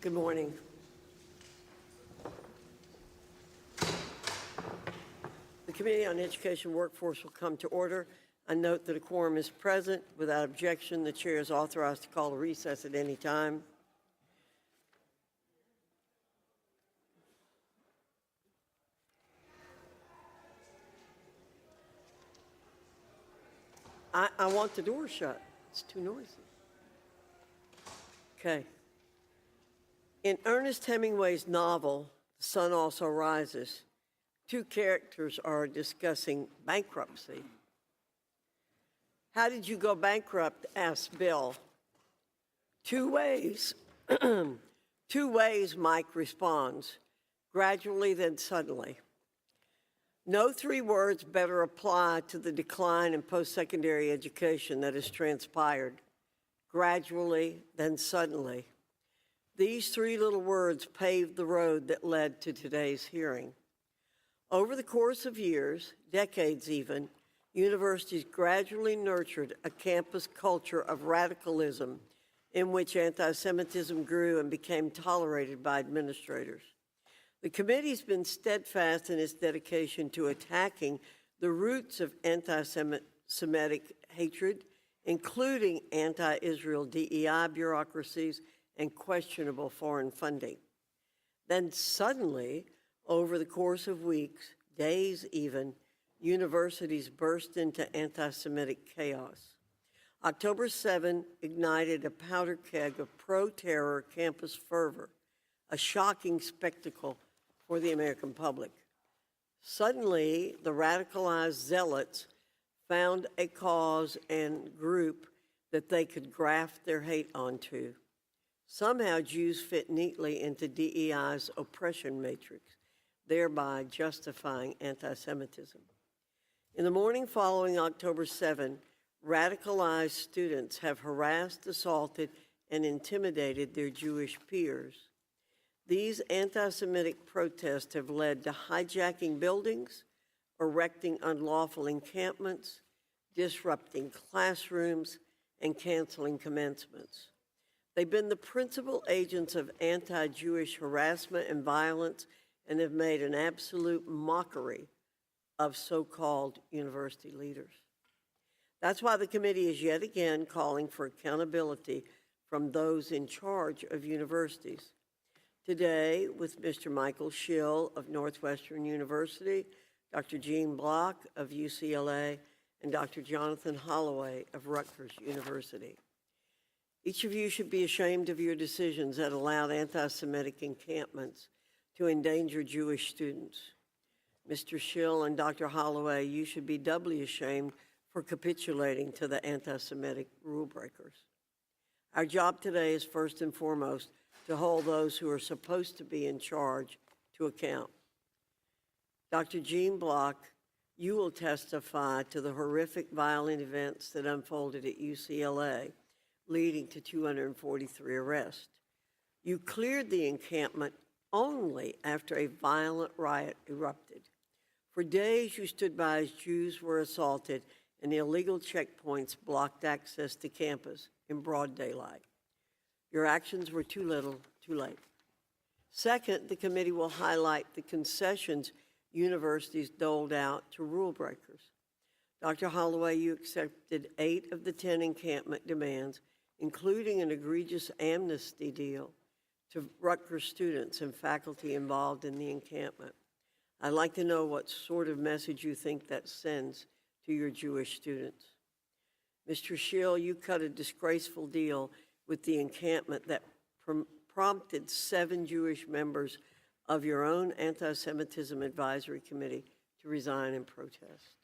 Good morning. The Committee on Education Workforce will come to order. I note that a quorum is present. Without objection, the chair is authorized to call a recess at any time. I want the door shut. It's too noisy. Okay. In Ernest Hemingway's novel, The Sun Also Rises, two characters are discussing bankruptcy. How did you go bankrupt? Asked Bill. Two ways. Two ways, Mike responds. Gradually, then suddenly. No three words better apply to the decline in post-secondary education that has transpired. Gradually, then suddenly. These three little words paved the road that led to today's hearing. Over the course of years, decades even, universities gradually nurtured a campus culture of radicalism in which anti-Semitism grew and became tolerated by administrators. The committee's been steadfast in its dedication to attacking the roots of anti-Semitic hatred, including anti-Israel DEI bureaucracies and questionable foreign funding. Then suddenly, over the course of weeks, days even, universities burst into anti-Semitic chaos. October 7 ignited a powder keg of pro-terror campus fervor, a shocking spectacle for the American public. Suddenly, the radicalized zealots found a cause and group that they could graft their hate onto. Somehow, Jews fit neatly into DEI's oppression matrix, thereby justifying anti-Semitism. In the morning following October 7, radicalized students have harassed, assaulted, and intimidated their Jewish peers. These anti-Semitic protests have led to hijacking buildings, erecting unlawful encampments, disrupting classrooms, and canceling commencements. They've been the principal agents of anti-Jewish harassment and violence and have made an absolute mockery of so-called university leaders. That's why the committee is yet again calling for accountability from those in charge of universities. Today, with Mr. Michael Shill of Northwestern University, Dr. Gene Block of UCLA, and Dr. Jonathan Holloway of Rutgers University. Each of you should be ashamed of your decisions that allowed anti-Semitic encampments to endanger Jewish students. Mr. Shill and Dr. Holloway, you should be doubly ashamed for capitulating to the anti-Semitic rule breakers. Our job today is first and foremost to hold those who are supposed to be in charge to account. Dr. Gene Block, you will testify to the horrific violent events that unfolded at UCLA, leading to 243 arrests. You cleared the encampment only after a violent riot erupted. For days, you stood by as Jews were assaulted and illegal checkpoints blocked access to campus in broad daylight. Your actions were too little, too late. Second, the committee will highlight the concessions universities doled out to rule breakers. Dr. Holloway, you accepted 8 of the 10 encampment demands, including an egregious amnesty deal to Rutgers students and faculty involved in the encampment. I'd like to know what sort of message you think that sends to your Jewish students. Mr. Shill, you cut a disgraceful deal with the encampment that prompted 7 Jewish members of your own anti-Semitism advisory committee to resign in protest.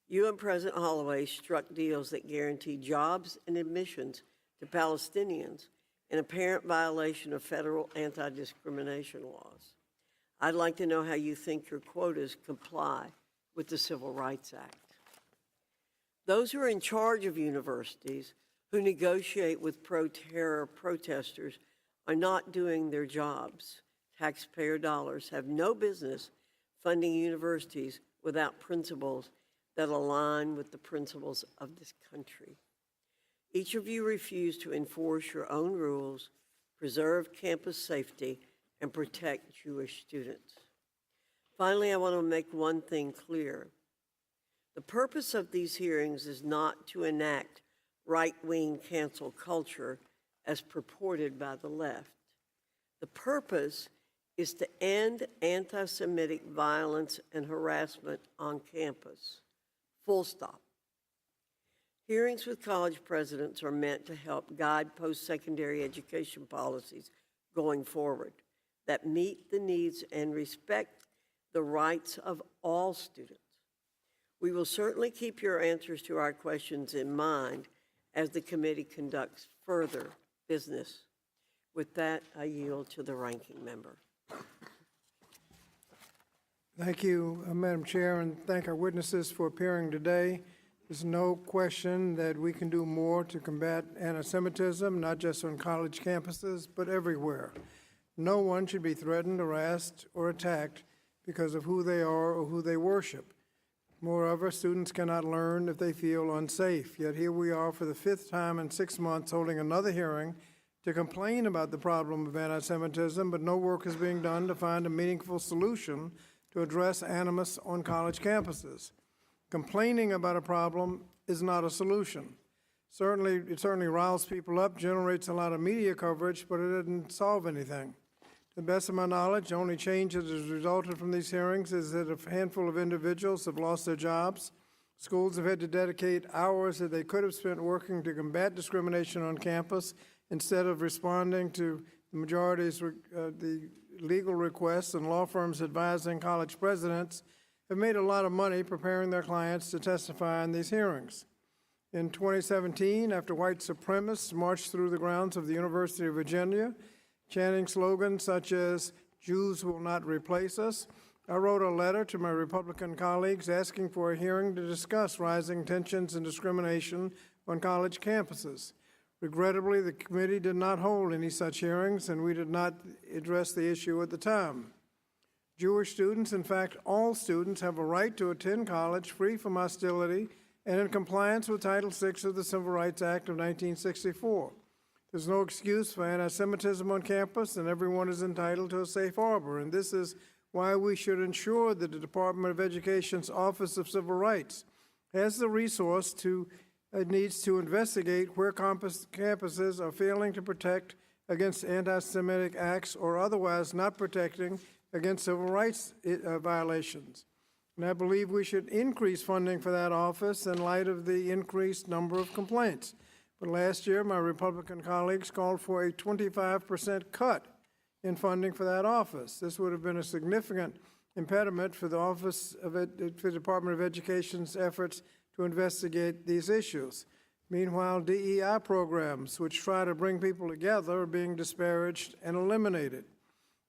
You and President Holloway struck deals that guaranteed jobs and admissions to Palestinians in apparent violation of federal anti-discrimination laws. I'd like to know how you think your quotas comply with the Civil Rights Act. Those who are in charge of universities who negotiate with pro-terror protesters are not doing their jobs. Taxpayer dollars have no business funding universities without principles that align with the principles of this country. Each of you refuse to enforce your own rules, preserve campus safety, and protect Jewish students. Finally, I want to make one thing clear. The purpose of these hearings is not to enact right-wing cancel culture as purported by the left. The purpose is to end anti-Semitic violence and harassment on campus. Full stop. Hearings with college presidents are meant to help guide post-secondary education policies going forward that meet the needs and respect the rights of all students. We will certainly keep your answers to our questions in mind as the committee conducts further business. With that, I yield to the ranking member. Thank you, Madam Chair, and thank our witnesses for appearing today. There's no question that we can do more to combat anti-Semitism, not just on college campuses, but everywhere. No one should be threatened, harassed, or attacked because of who they are or who they worship. Moreover, students cannot learn if they feel unsafe. Yet here we are for the 5th time in 6 months holding another hearing to complain about the problem of anti-Semitism, but no work is being done to find a meaningful solution to address animus on college campuses. Complaining about a problem is not a solution. It certainly riles people up, generates a lot of media coverage, but it doesn't solve anything. To the best of my knowledge, the only change that has resulted from these hearings is that a handful of individuals have lost their jobs. Schools have had to dedicate hours that they could have spent working to combat discrimination on campus instead of responding to the majority's the legal requests, and law firms advising college presidents have made a lot of money preparing their clients to testify in these hearings. In 2017, after white supremacists marched through the grounds of the University of Virginia, chanting slogans such as "Jews will not replace us," I wrote a letter to my Republican colleagues asking for a hearing to discuss rising tensions and discrimination on college campuses. Regrettably, the committee did not hold any such hearings, and we did not address the issue at the time. Jewish students, in fact, all students, have a right to attend college free from hostility and in compliance with Title VI of the Civil Rights Act of 1964. There's no excuse for anti-Semitism on campus, and everyone is entitled to a safe harbor. And this is why we should ensure that the Department of Education's Office of Civil Rights has the resource it needs to investigate where campuses are failing to protect against anti-Semitic acts or otherwise not protecting against civil rights violations. And I believe we should increase funding for that office in light of the increased number of complaints. But last year, my Republican colleagues called for a 25% cut in funding for that office. This would have been a significant impediment for the Department of Education's efforts to investigate these issues. Meanwhile, DEI programs, which try to bring people together, are being disparaged and eliminated.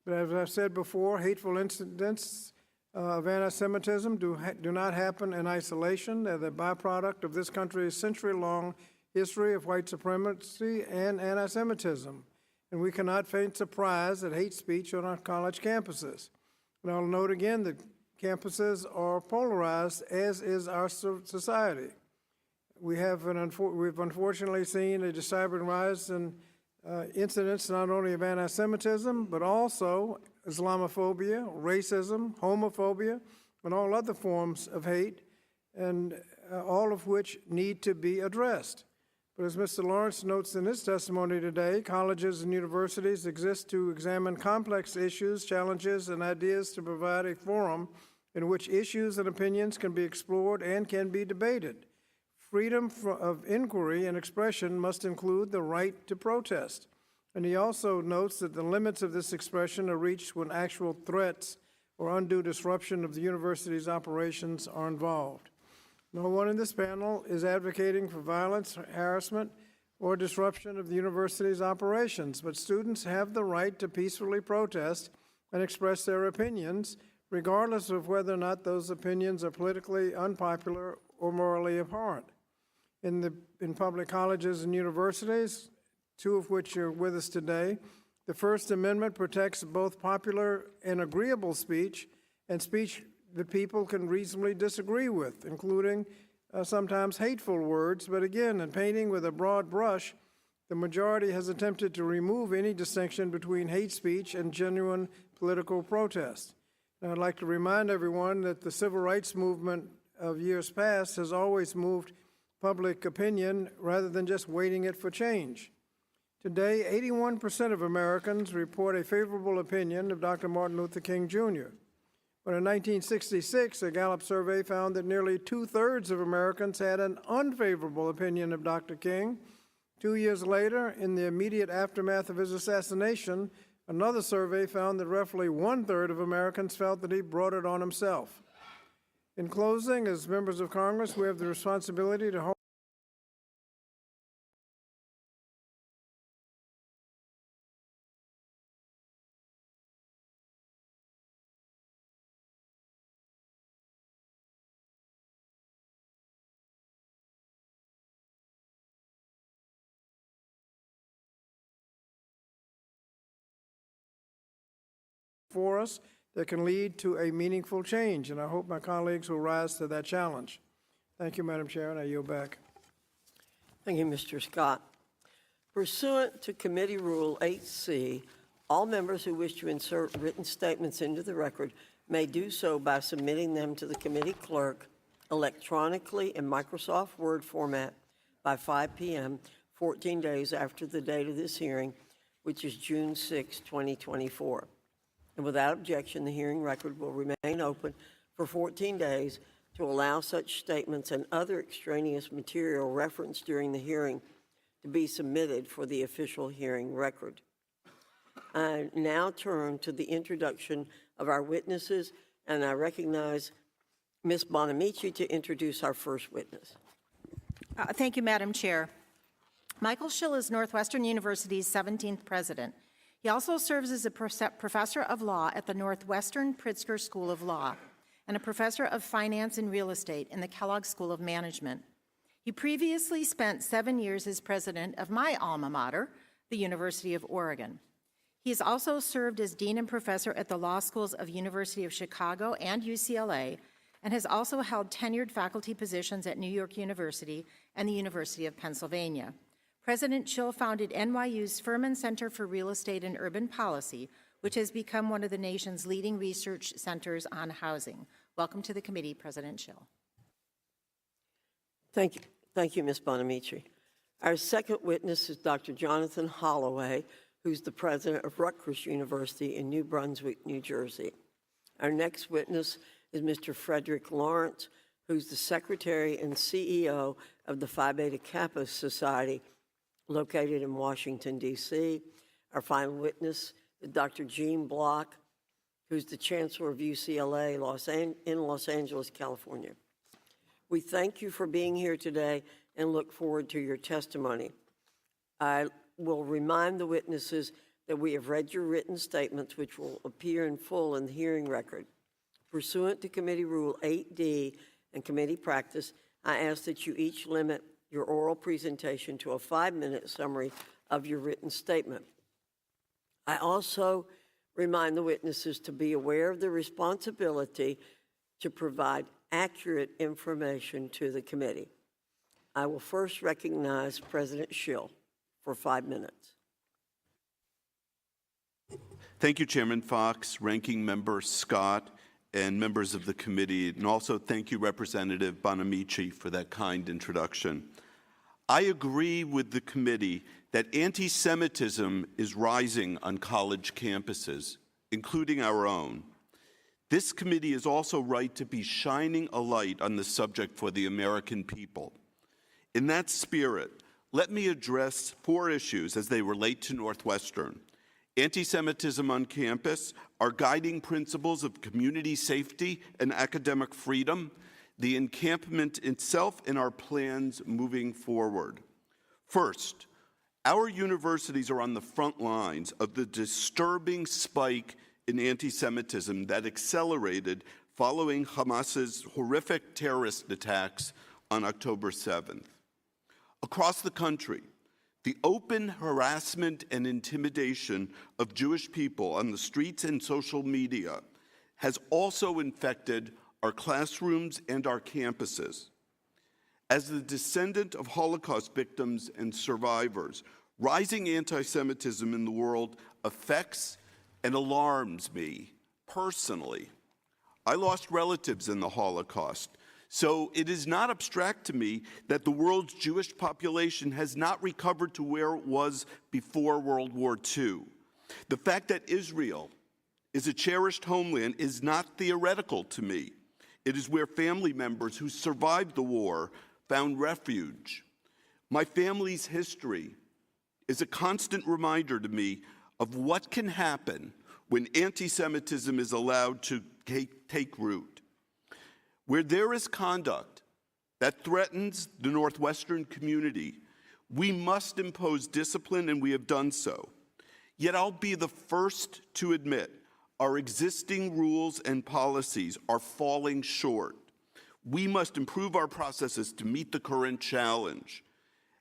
But as I've said before, hateful incidents of anti-Semitism do not happen in isolation. They're the byproduct of this country's century-long history of white supremacy and anti-Semitism. And we cannot feign surprise at hate speech on our college campuses. And I'll note again that campuses are polarized, as is our society. We've unfortunately seen a disturbing rise in incidents not only of anti-Semitism, but also Islamophobia, racism, homophobia, and all other forms of hate, and all of which need to be addressed. But as Mr. Lawrence notes in his testimony today, colleges and universities exist to examine complex issues, challenges, and ideas to provide a forum in which issues and opinions can be explored and can be debated. Freedom of inquiry and expression must include the right to protest. And he also notes that the limits of this expression are reached when actual threats or undue disruption of the university's operations are involved. No one in this panel is advocating for violence, harassment, or disruption of the university's operations, but students have the right to peacefully protest and express their opinions, regardless of whether or not those opinions are politically unpopular or morally abhorrent. In public colleges and universities, two of which are with us today, the First Amendment protects both popular and agreeable speech and speech that people can reasonably disagree with, including sometimes hateful words. But again, in painting with a broad brush, the majority has attempted to remove any distinction between hate speech and genuine political protest. And I'd like to remind everyone that the civil rights movement of years past has always moved public opinion rather than just waiting it for change. Today, 81% of Americans report a favorable opinion of Dr. Martin Luther King, Jr. But in 1966, a Gallup survey found that nearly 2/3 of Americans had an unfavorable opinion of Dr. King. 2 years later, in the immediate aftermath of his assassination, another survey found that roughly 1/3 of Americans felt that he brought it on himself. In closing, as members of Congress, we have the responsibility to hold for us that can lead to a meaningful change, and I hope my colleagues will rise to that challenge. Thank you, Madam Chair, and I yield back. Thank you, Mr. Scott. Pursuant to Committee Rule 8C, all members who wish to insert written statements into the record may do so by submitting them to the committee clerk electronically in Microsoft Word format by 5 p.m., 14 days after the date of this hearing, which is June 6, 2024. And without objection, the hearing record will remain open for 14 days to allow such statements and other extraneous material referenced during the hearing to be submitted for the official hearing record. I now turn to the introduction of our witnesses, and I recognize Ms. Bonamici to introduce our first witness. Thank you, Madam Chair. Michael Shill is Northwestern University's 17th president. He also serves as a professor of law at the Northwestern Pritzker School of Law and a professor of finance and real estate in the Kellogg School of Management. He previously spent 7 years as president of my alma mater, the University of Oregon. He has also served as dean and professor at the law schools of University of Chicago and UCLA, and has also held tenured faculty positions at New York University and the University of Pennsylvania. President Shill founded NYU's Furman Center for Real Estate and Urban Policy, which has become one of the nation's leading research centers on housing. Welcome to the committee, President Shill. Thank you. Thank you, Ms. Bonamici. Our second witness is Dr. Jonathan Holloway, who's the president of Rutgers University in New Brunswick, New Jersey. Our next witness is Mr. Frederick Lawrence, who's the secretary and CEO of the Phi Beta Kappa Society, located in Washington, D.C. Our final witness is Dr. Block, who's the chancellor of UCLA in Los Angeles, California. We thank you for being here today and look forward to your testimony. I will remind the witnesses that we have read your written statements, which will appear in full in the hearing record. Pursuant to Committee Rule 8D and committee practice, I ask that you each limit your oral presentation to a 5-minute summary of your written statement. I also remind the witnesses to be aware of the responsibility to provide accurate information to the committee. I will first recognize President Shill for 5 minutes. Thank you, Chairman Fox, Ranking Member Scott, and members of the committee, and also thank you, Representative Bonamici, for that kind introduction. I agree with the committee that anti-Semitism is rising on college campuses, including our own. This committee is also right to be shining a light on the subject for the American people. In that spirit, let me address 4 issues as they relate to Northwestern: anti-Semitism on campus, our guiding principles of community safety and academic freedom, the encampment itself, and our plans moving forward. First, our universities are on the front lines of the disturbing spike in anti-Semitism that accelerated following Hamas's horrific terrorist attacks on October 7th. Across the country, the open harassment and intimidation of Jewish people on the streets and social media has also infected our classrooms and our campuses. As the descendant of Holocaust victims and survivors, Rising anti-Semitism in the world affects and alarms me personally. I lost relatives in the Holocaust, so it is not abstract to me that the world's Jewish population has not recovered to where it was before World War II. The fact that Israel is a cherished homeland is not theoretical to me. It is where family members who survived the war found refuge. My family's history is a constant reminder to me of what can happen when anti-Semitism is allowed to take root. Where there is conduct that threatens the Northwestern community, we must impose discipline, and we have done so. Yet I'll be the first to admit our existing rules and policies are falling short. We must improve our processes to meet the current challenge.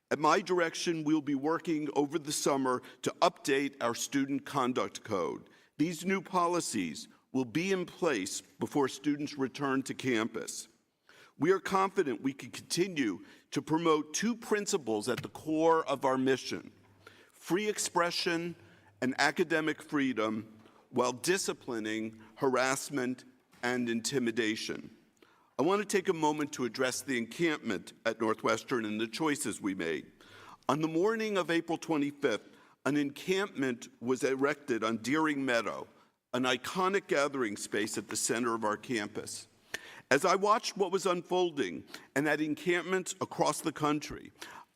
At my direction, we'll be working over the summer to update our student conduct code. These new policies will be in place before students return to campus. We are confident we can continue to promote two principles at the core of our mission: free expression and academic freedom, while disciplining harassment and intimidation. I want to take a moment to address the encampment at Northwestern and the choices we made. On the morning of April 25th, an encampment was erected on Deering Meadow, an iconic gathering space at the center of our campus. As I watched what was unfolding and at encampments across the country,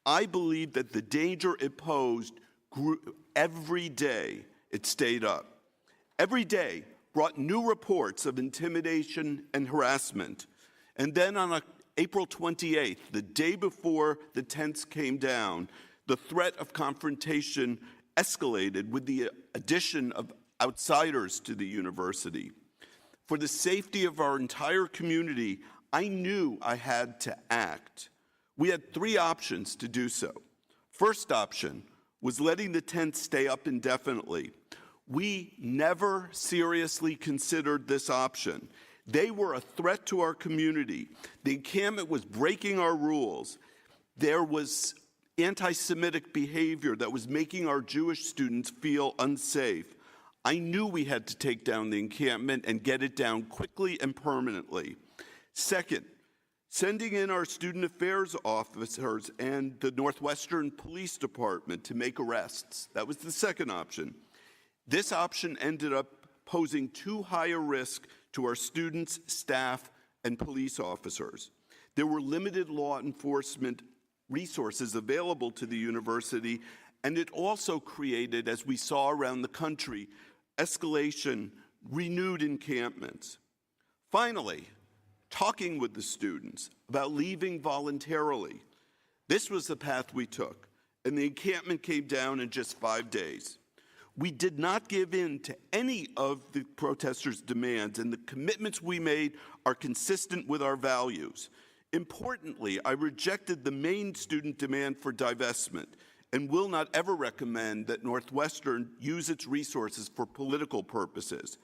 I believed that the danger it posed grew every day it stayed up. Every day brought new reports of intimidation and harassment. And then on April 28th, the day before the tents came down, the threat of confrontation escalated with the addition of outsiders to the university. For the safety of our entire community, I knew I had to act. We had three options to do so. First option was letting the tents stay up indefinitely. We never seriously considered this option. They were a threat to our community. The encampment was breaking our rules. There was anti-Semitic behavior that was making our Jewish students feel unsafe. I knew we had to take down the encampment and get it down quickly and permanently. Second, sending in our student affairs officers and the Northwestern Police Department to make arrests. That was the second option. This option ended up posing too high a risk to our students, staff, and police officers. There were limited law enforcement resources available to the university, and it also created, as we saw around the country, escalation, renewed encampments. Finally, talking with the students about leaving voluntarily. This was the path we took, and the encampment came down in just 5 days. We did not give in to any of the protesters' demands, and the commitments we made are consistent with our values. Importantly, I rejected the main student demand for divestment and will not ever recommend that Northwestern use its resources for political purposes.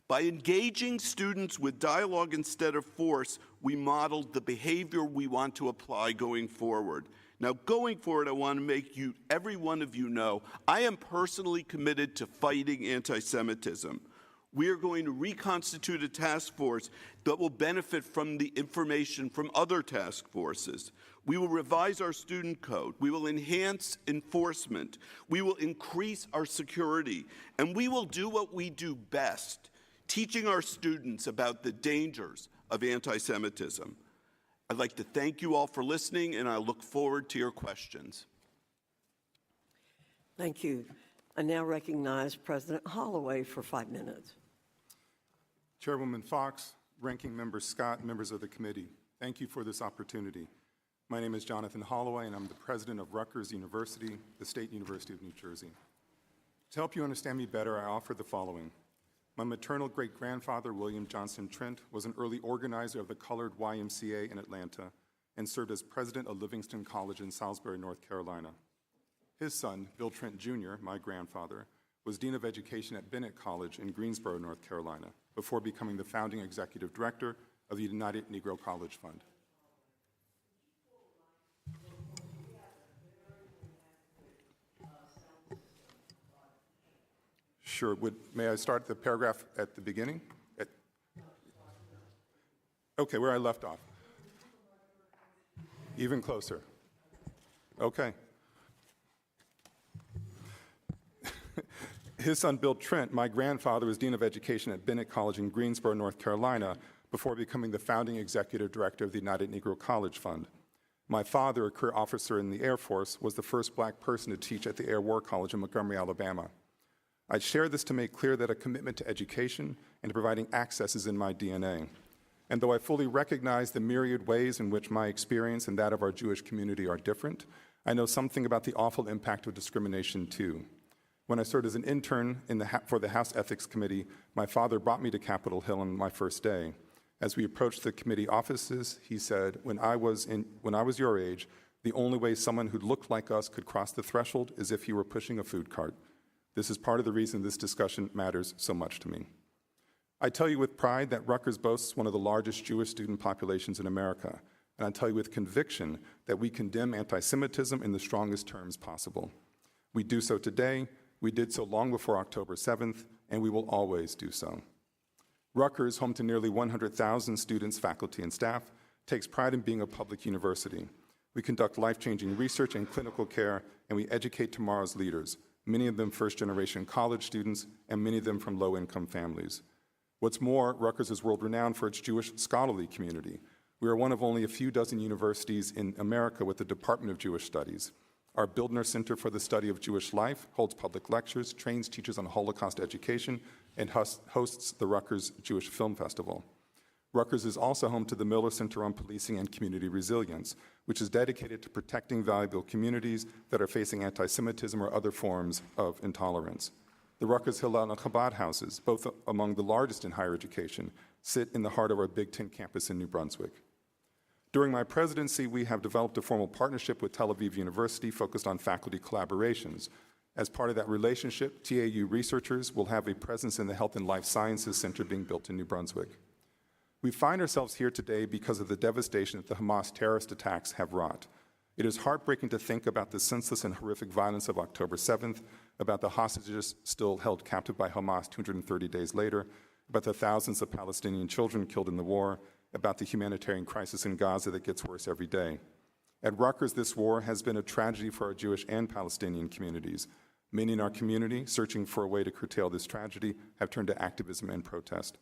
By engaging students with dialogue instead of force, we modeled the behavior we want to apply going forward. Now, going forward, I want to make every one of you know, I am personally committed to fighting anti-Semitism. We are going to reconstitute a task force that will benefit from the information from other task forces. We will revise our student code. We will enhance enforcement. We will increase our security. And we will do what we do best, teaching our students about the dangers of anti-Semitism. I'd like to thank you all for listening, and I look forward to your questions. Thank you. I now recognize President Holloway for 5 minutes. Chairwoman Fox, Ranking Member Scott, members of the committee, thank you for this opportunity. My name is Jonathan Holloway, and I'm the president of Rutgers University, the State University of New Jersey. To help you understand me better, I offer the following. My maternal great-grandfather, William Johnson Trent, was an early organizer of the colored YMCA in Atlanta and served as president of Livingston College in Salisbury, North Carolina. His son, Bill Trent Jr., my grandfather, was dean of education at Bennett College in Greensboro, North Carolina, before becoming the founding executive director of the United Negro College Fund. Sure. May I start the paragraph at the beginning? Okay, where I left off. Even closer. Okay. His son, Bill Trent, my grandfather, was Dean of Education at Bennett College in Greensboro, North Carolina, before becoming the founding executive director of the United Negro College Fund. My father, a career officer in the Air Force, was the first black person to teach at the Air War College in Montgomery, Alabama. I share this to make clear that a commitment to education and to providing access is in my DNA. And though I fully recognize the myriad ways in which my experience and that of our Jewish community are different, I know something about the awful impact of discrimination too. When I served as an intern for the House Ethics Committee, my father brought me to Capitol Hill on my first day. As we approached the committee offices, he said, when I was your age, the only way someone who looked like us could cross the threshold is if he were pushing a food cart. This is part of the reason this discussion matters so much to me. I tell you with pride that Rutgers boasts one of the largest Jewish student populations in America, and I tell you with conviction that we condemn anti-Semitism in the strongest terms possible. We do so today, we did so long before October 7th, and we will always do so. Rutgers, home to nearly 100,000 students, faculty, and staff, takes pride in being a public university. We conduct life-changing research and clinical care, and we educate tomorrow's leaders, many of them first-generation college students, and many of them from low-income families. What's more, Rutgers is world-renowned for its Jewish scholarly community. We are one of only a few dozen universities in America with a Department of Jewish Studies. Our Bildner Center for the Study of Jewish Life holds public lectures, trains teachers on Holocaust education, and hosts the Rutgers Jewish Film Festival. Rutgers is also home to the Miller Center on Policing and Community Resilience, which is dedicated to protecting valuable communities that are facing anti-Semitism or other forms of intolerance. The Rutgers Hillel and Chabad houses, both among the largest in higher education, sit in the heart of our Big Ten campus in New Brunswick. During my presidency, we have developed a formal partnership with Tel Aviv University focused on faculty collaborations. As part of that relationship, TAU researchers will have a presence in the Health and Life Sciences Center being built in New Brunswick. We find ourselves here today because of the devastation that the Hamas terrorist attacks have wrought. It is heartbreaking to think about the senseless and horrific violence of October 7th, about the hostages still held captive by Hamas 230 days later, about the thousands of Palestinian children killed in the war, about the humanitarian crisis in Gaza that gets worse every day. At Rutgers, this war has been a tragedy for our Jewish and Palestinian communities. Many in our community, searching for a way to curtail this tragedy, have turned to activism and protest.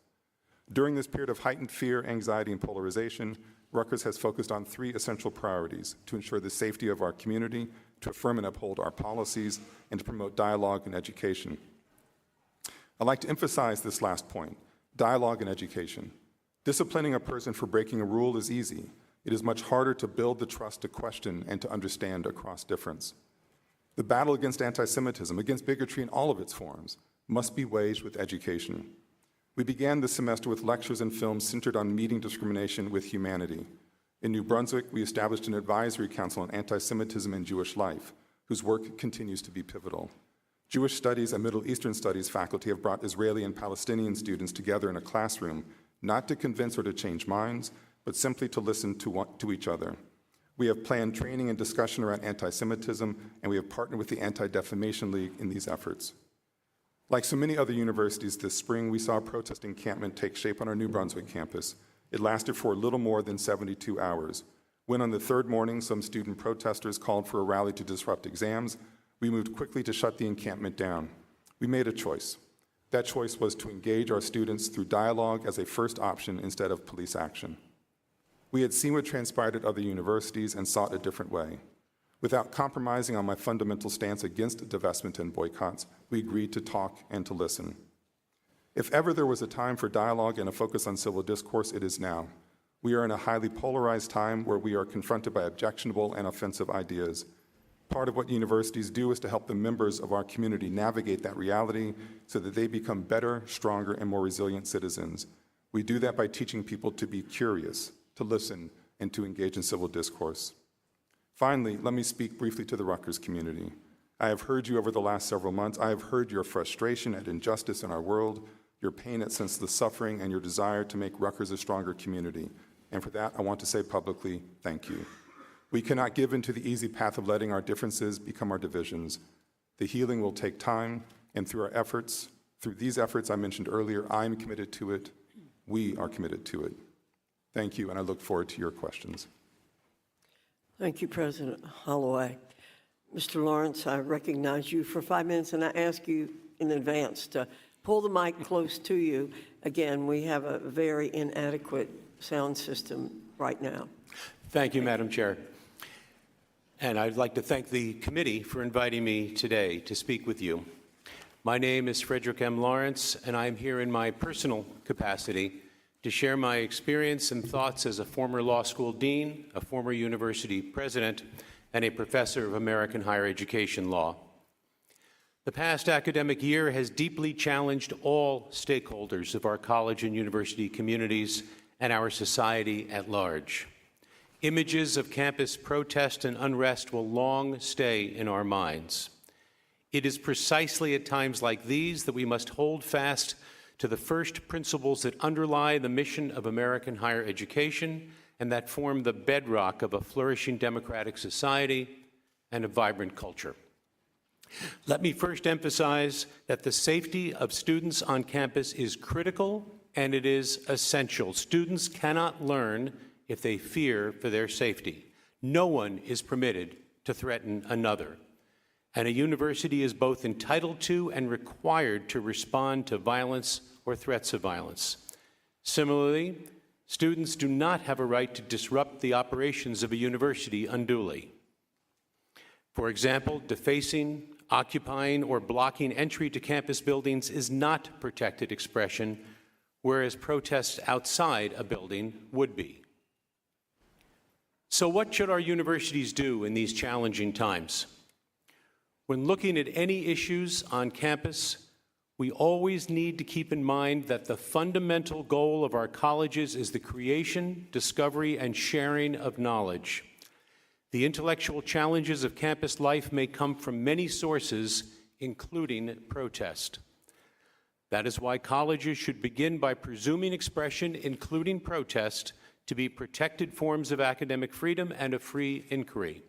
During this period of heightened fear, anxiety, and polarization, Rutgers has focused on three essential priorities: to ensure the safety of our community, to affirm and uphold our policies, and to promote dialogue and education. I'd like to emphasize this last point: dialogue and education. Disciplining a person for breaking a rule is easy. It is much harder to build the trust to question and to understand across difference. The battle against anti-Semitism, against bigotry in all of its forms, must be waged with education. We began this semester with lectures and films centered on meeting discrimination with humanity. In New Brunswick, we established an advisory council on anti-Semitism and Jewish life, whose work continues to be pivotal. Jewish studies and Middle Eastern studies faculty have brought Israeli and Palestinian students together in a classroom, not to convince or to change minds, but simply to listen to each other. We have planned training and discussion around anti-Semitism, and we have partnered with the Anti-Defamation League in these efforts. Like so many other universities this spring, we saw a protest encampment take shape on our New Brunswick campus. It lasted for a little more than 72 hours. When on the third morning, some student protesters called for a rally to disrupt exams, we moved quickly to shut the encampment down. We made a choice. That choice was to engage our students through dialogue as a first option instead of police action. We had seen what transpired at other universities and sought a different way. Without compromising on my fundamental stance against divestment and boycotts, we agreed to talk and to listen. If ever there was a time for dialogue and a focus on civil discourse, it is now. We are in a highly polarized time where we are confronted by objectionable and offensive ideas. Part of what universities do is to help the members of our community navigate that reality so that they become better, stronger, and more resilient citizens. We do that by teaching people to be curious, to listen, and to engage in civil discourse. Finally, let me speak briefly to the Rutgers community. I have heard you over the last several months. I have heard your frustration at injustice in our world, your pain at senseless suffering, and your desire to make Rutgers a stronger community. And for that, I want to say publicly, thank you. We cannot give into the easy path of letting our differences become our divisions. The healing will take time, and through our efforts, Through these efforts I mentioned earlier, I'm committed to it. We are committed to it. Thank you, and I look forward to your questions. Thank you, President Holloway. Mr. Lawrence, I recognize you for 5 minutes, and I ask you in advance to pull the mic close to you. Again, we have a very inadequate sound system right now. Thank you, Madam Chair. And I'd like to thank the committee for inviting me today to speak with you. My name is Frederick M. Lawrence, and I'm here in my personal capacity to share my experience and thoughts as a former law school dean, a former university president, and a professor of American higher education law. The past academic year has deeply challenged all stakeholders of our college and university communities and our society at large. Images of campus protest and unrest will long stay in our minds. It is precisely at times like these that we must hold fast to the first principles that underlie the mission of American higher education and that form the bedrock of a flourishing democratic society and a vibrant culture. Let me first emphasize that the safety of students on campus is critical and it is essential. Students cannot learn if they fear for their safety. No one is permitted to threaten another. And a university is both entitled to and required to respond to violence or threats of violence. Similarly, students do not have a right to disrupt the operations of a university unduly. For example, defacing, occupying, or blocking entry to campus buildings is not protected expression, whereas protests outside a building would be. So what should our universities do in these challenging times? When looking at any issues on campus, we always need to keep in mind that the fundamental goal of our colleges is the creation, discovery, and sharing of knowledge. The intellectual challenges of campus life may come from many sources, including protest. That is why colleges should begin by presuming expression, including protest, to be protected forms of academic freedom and of free inquiry.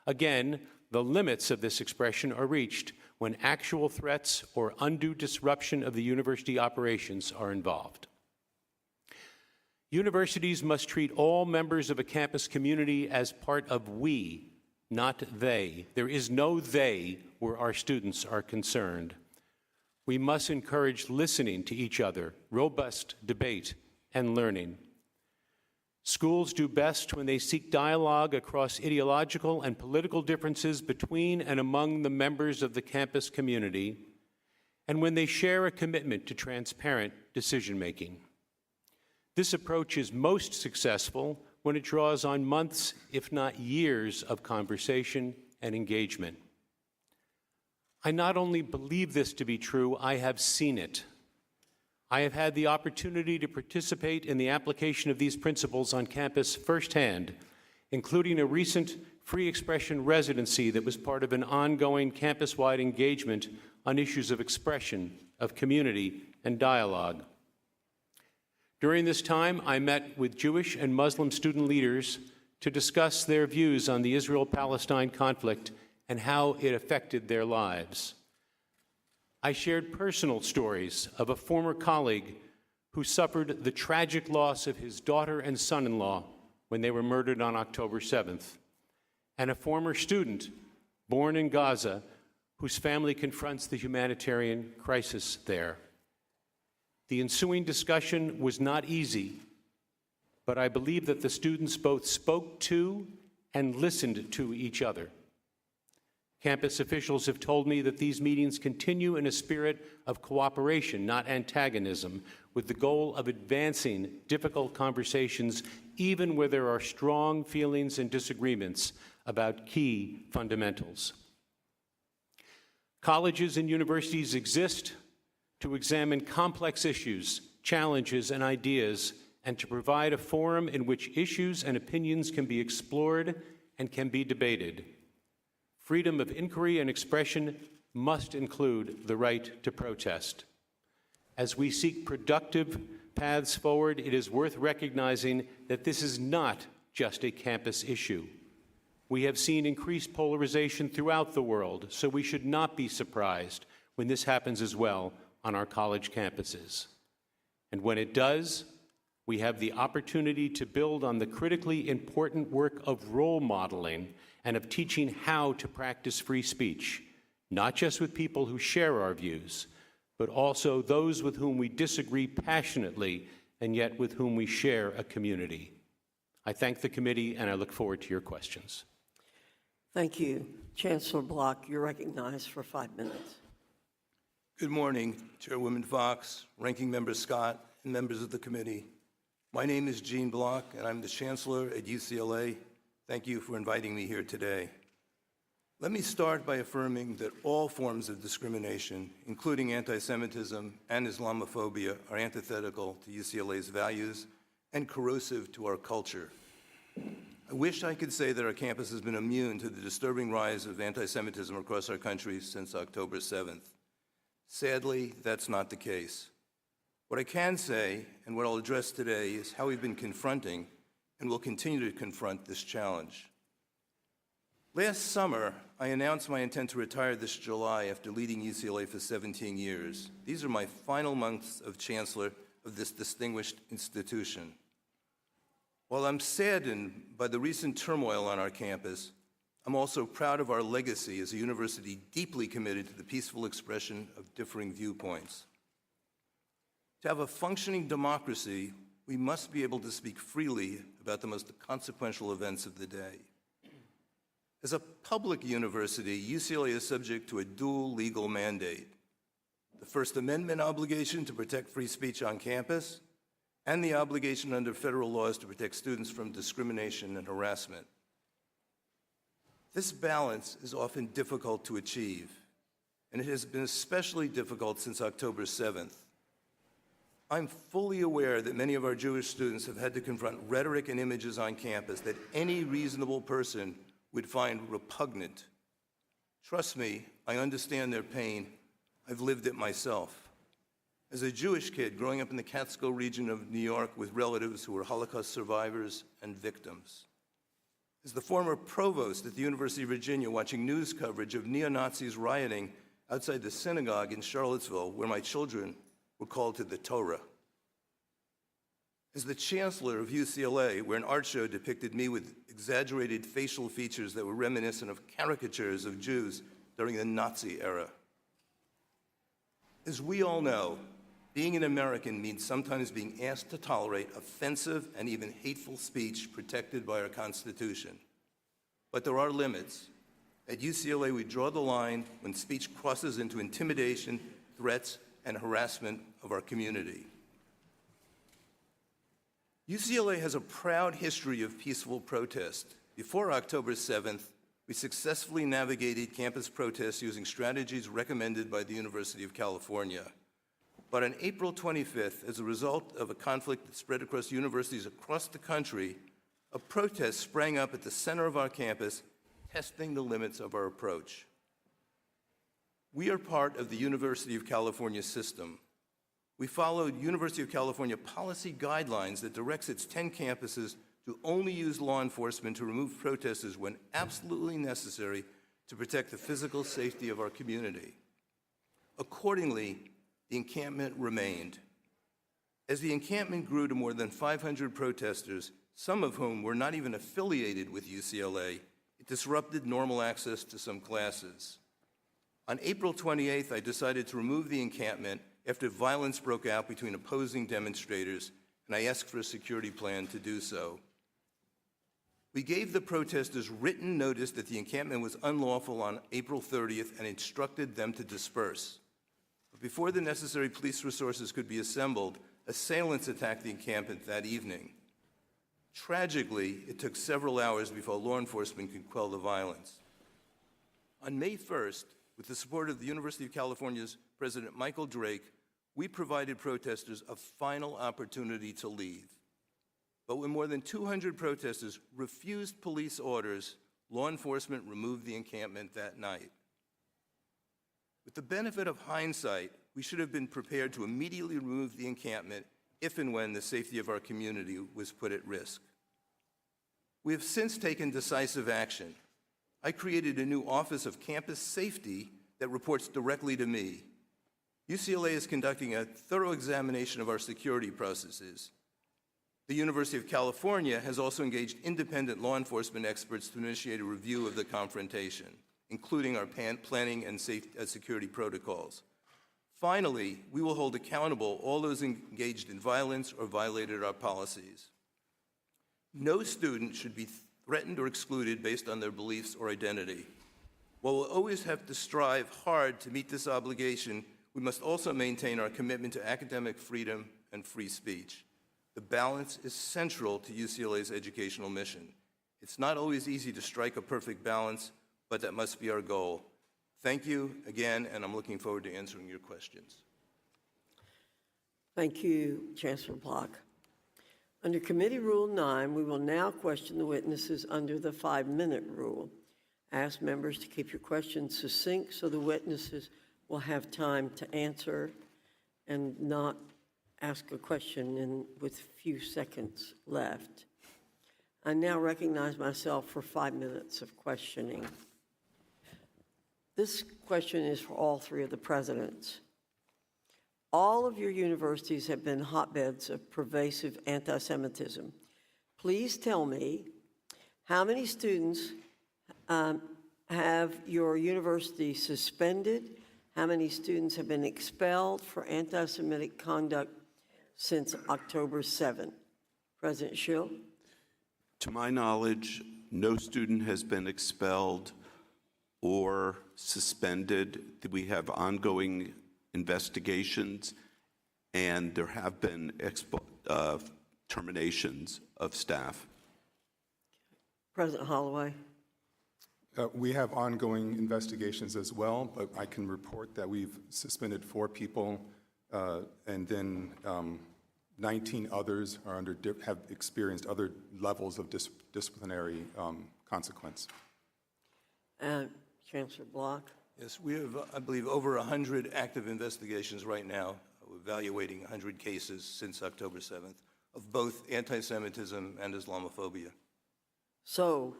Again, the limits of this expression are reached when actual threats or undue disruption of the university operations are involved. Universities must treat all members of a campus community as part of we, not they. There is no they where our students are concerned. We must encourage listening to each other, robust debate, and learning. Schools do best when they seek dialogue across ideological and political differences between and among the members of the campus community, and when they share a commitment to transparent decision-making. This approach is most successful when it draws on months, if not years, of conversation and engagement. I not only believe this to be true, I have seen it. I have had the opportunity to participate in the application of these principles on campus firsthand, including a recent free expression residency that was part of an ongoing campus-wide engagement on issues of expression, of community, and dialogue. During this time, I met with Jewish and Muslim student leaders to discuss their views on the Israel-Palestine conflict and how it affected their lives. I shared personal stories of a former colleague who suffered the tragic loss of his daughter and son-in-law when they were murdered on October 7th, and a former student born in Gaza whose family confronts the humanitarian crisis there. The ensuing discussion was not easy, but I believe that the students both spoke to and listened to each other. Campus officials have told me that these meetings continue in a spirit of cooperation, not antagonism, with the goal of advancing difficult conversations, even where there are strong feelings and disagreements about key fundamentals. Colleges and universities exist to examine complex issues, challenges, and ideas, and to provide a forum in which issues and opinions can be explored and can be debated. Freedom of inquiry and expression must include the right to protest. As we seek productive paths forward, it is worth recognizing that this is not just a campus issue. We have seen increased polarization throughout the world, so we should not be surprised when this happens as well on our college campuses. And when it does, we have the opportunity to build on the critically important work of role modeling and of teaching how to practice free speech, not just with people who share our views, but also those with whom we disagree passionately and yet with whom we share a community. I thank the committee, and I look forward to your questions. Thank you. Chancellor Block, you're recognized for 5 minutes. Good morning, Chairwoman Fox, Ranking Member Scott, and members of the committee. My name is Gene Block, and I'm the Chancellor at UCLA. Thank you for inviting me here today. Let me start by affirming that all forms of discrimination, including anti-Semitism and Islamophobia, are antithetical to UCLA's values and corrosive to our culture. I wish I could say that our campus has been immune to the disturbing rise of anti-Semitism across our country since October 7th. Sadly, that's not the case. What I can say, and what I'll address today, is how we've been confronting and will continue to confront this challenge. Last summer, I announced my intent to retire this July after leading UCLA for 17 years. These are my final months of Chancellor of this distinguished institution. While I'm saddened by the recent turmoil on our campus, I'm also proud of our legacy as a university deeply committed to the peaceful expression of differing viewpoints. To have a functioning democracy, we must be able to speak freely about the most consequential events of the day. As a public university, UCLA is subject to a dual legal mandate: the First Amendment obligation to protect free speech on campus, and the obligation under federal laws to protect students from discrimination and harassment. This balance is often difficult to achieve, and it has been especially difficult since October 7th. I'm fully aware that many of our Jewish students have had to confront rhetoric and images on campus that any reasonable person would find repugnant. Trust me, I understand their pain. I've lived it myself. As a Jewish kid growing up in the Catskill region of New York with relatives who were Holocaust survivors and victims. As the former provost at the University of Virginia watching news coverage of neo-Nazis rioting outside the synagogue in Charlottesville, where my children were called to the Torah. As the Chancellor of UCLA, where an art show depicted me with exaggerated facial features that were reminiscent of caricatures of Jews during the Nazi era. As we all know, being an American means sometimes being asked to tolerate offensive and even hateful speech protected by our Constitution. But there are limits. At UCLA, we draw the line when speech crosses into intimidation, threats, and harassment of our community. UCLA has a proud history of peaceful protest. Before October 7th, we successfully navigated campus protests using strategies recommended by the University of California. But on April 25th, as a result of a conflict that spread across universities across the country, a protest sprang up at the center of our campus, testing the limits of our approach. We are part of the University of California system. We followed University of California policy guidelines that directs its 10 campuses to only use law enforcement to remove protesters when absolutely necessary to protect the physical safety of our community. Accordingly, the encampment remained. As the encampment grew to more than 500 protesters, some of whom were not even affiliated with UCLA, it disrupted normal access to some classes. On April 28th, I decided to remove the encampment after violence broke out between opposing demonstrators, and I asked for a security plan to do so. We gave the protesters written notice that the encampment was unlawful on April 30th and instructed them to disperse. But before the necessary police resources could be assembled, assailants attacked the encampment that evening. Tragically, it took several hours before law enforcement could quell the violence. On May 1st, with the support of the University of California's President Michael Drake, we provided protesters a final opportunity to leave. But when more than 200 protesters refused police orders, law enforcement removed the encampment that night. With the benefit of hindsight, we should have been prepared to immediately remove the encampment if and when the safety of our community was put at risk. We have since taken decisive action. I created a new Office of Campus Safety that reports directly to me. UCLA is conducting a thorough examination of our security processes. The University of California has also engaged independent law enforcement experts to initiate a review of the confrontation, including our planning and security protocols. Finally, we will hold accountable all those engaged in violence or violated our policies. No student should be threatened or excluded based on their beliefs or identity. While we'll always have to strive hard to meet this obligation, we must also maintain our commitment to academic freedom and free speech. The balance is central to UCLA's educational mission. It's not always easy to strike a perfect balance, but that must be our goal. Thank you again, and I'm looking forward to answering your questions. Thank you, Chancellor Block. Under Committee Rule 9, we will now question the witnesses under the 5-minute rule. Ask members to keep your questions succinct so the witnesses will have time to answer and not ask a question with few seconds left. I now recognize myself for 5 minutes of questioning. This question is for all three of the presidents. All of your universities have been hotbeds of pervasive anti-Semitism. Please tell me how many students have your university suspended? How many students have been expelled for anti-Semitic conduct since October 7th? President Shill? To my knowledge, no student has been expelled or suspended. We have ongoing investigations, and there have been terminations of staff. President Holloway? We have ongoing investigations as well, but I can report that we've suspended 4 people, and then 19 others are have experienced other levels of disciplinary consequence. Chancellor Block? Yes, we have, I believe, over 100 active investigations right now. We're evaluating 100 cases since October 7th of both anti-Semitism and Islamophobia. So,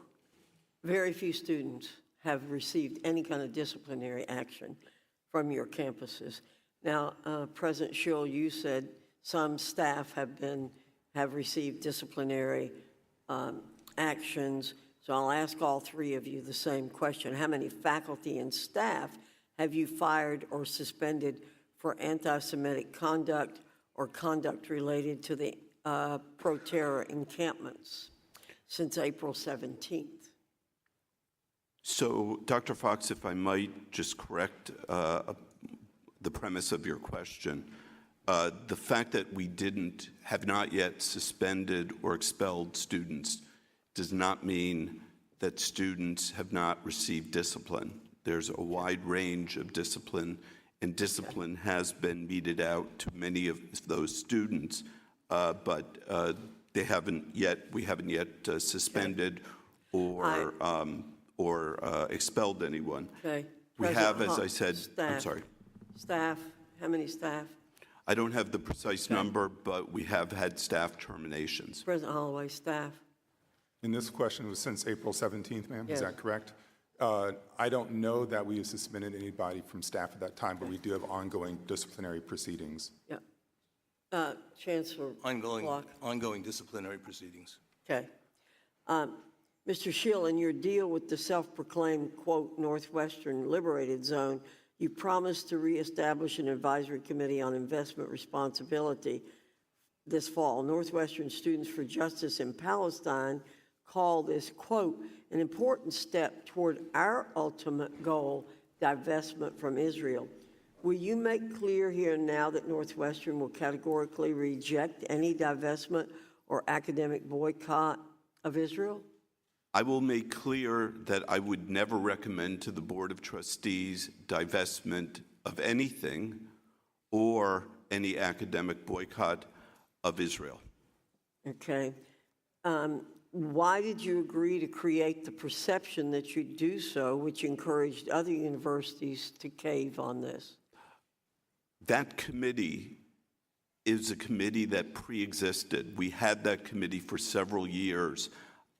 very few students have received any kind of disciplinary action from your campuses. Now, President Shill, you said some staff have received disciplinary actions. So I'll ask all three of you the same question. How many faculty and staff have you fired or suspended for anti-Semitic conduct or conduct related to the pro-terror encampments since April 17th? So, Dr. Fox, if I might just correct the premise of your question, the fact that we have not yet suspended or expelled students does not mean that students have not received discipline. There's a wide range of discipline, and discipline has been meted out to many of those students, but we haven't yet suspended or expelled anyone. Okay. We have, as I said, staff. I'm sorry. Staff, how many staff? I don't have the precise number, but we have had staff terminations. President Holloway, staff. And this question was since April 17th, ma'am? Yes. Is that correct? I don't know that we have suspended anybody from staff at that time, but we do have ongoing disciplinary proceedings. Yeah. Chancellor Block. Ongoing disciplinary proceedings. Okay. Mr. Shill, in your deal with the self-proclaimed, quote, Northwestern Liberated Zone, you promised to reestablish an advisory committee on investment responsibility this fall. Northwestern Students for Justice in Palestine call this, quote, an important step toward our ultimate goal, divestment from Israel. Will you make clear here now that Northwestern will categorically reject any divestment or academic boycott of Israel? I will make clear that I would never recommend to the Board of Trustees divestment of anything or any academic boycott of Israel. Okay. Why did you agree to create the perception that you'd do so, which encouraged other universities to cave on this? That committee is a committee that pre-existed. We had that committee for several years.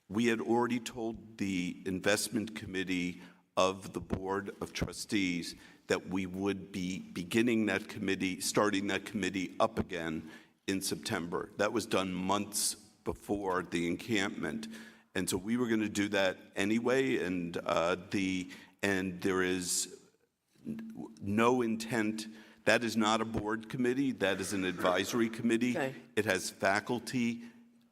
We had already told the investment committee of the Board of Trustees that we would be starting that committee up again in September. That was done months before the encampment. And so we were going to do that anyway, and there is no intent. That is not a board committee. That is an advisory committee. Okay. It has faculty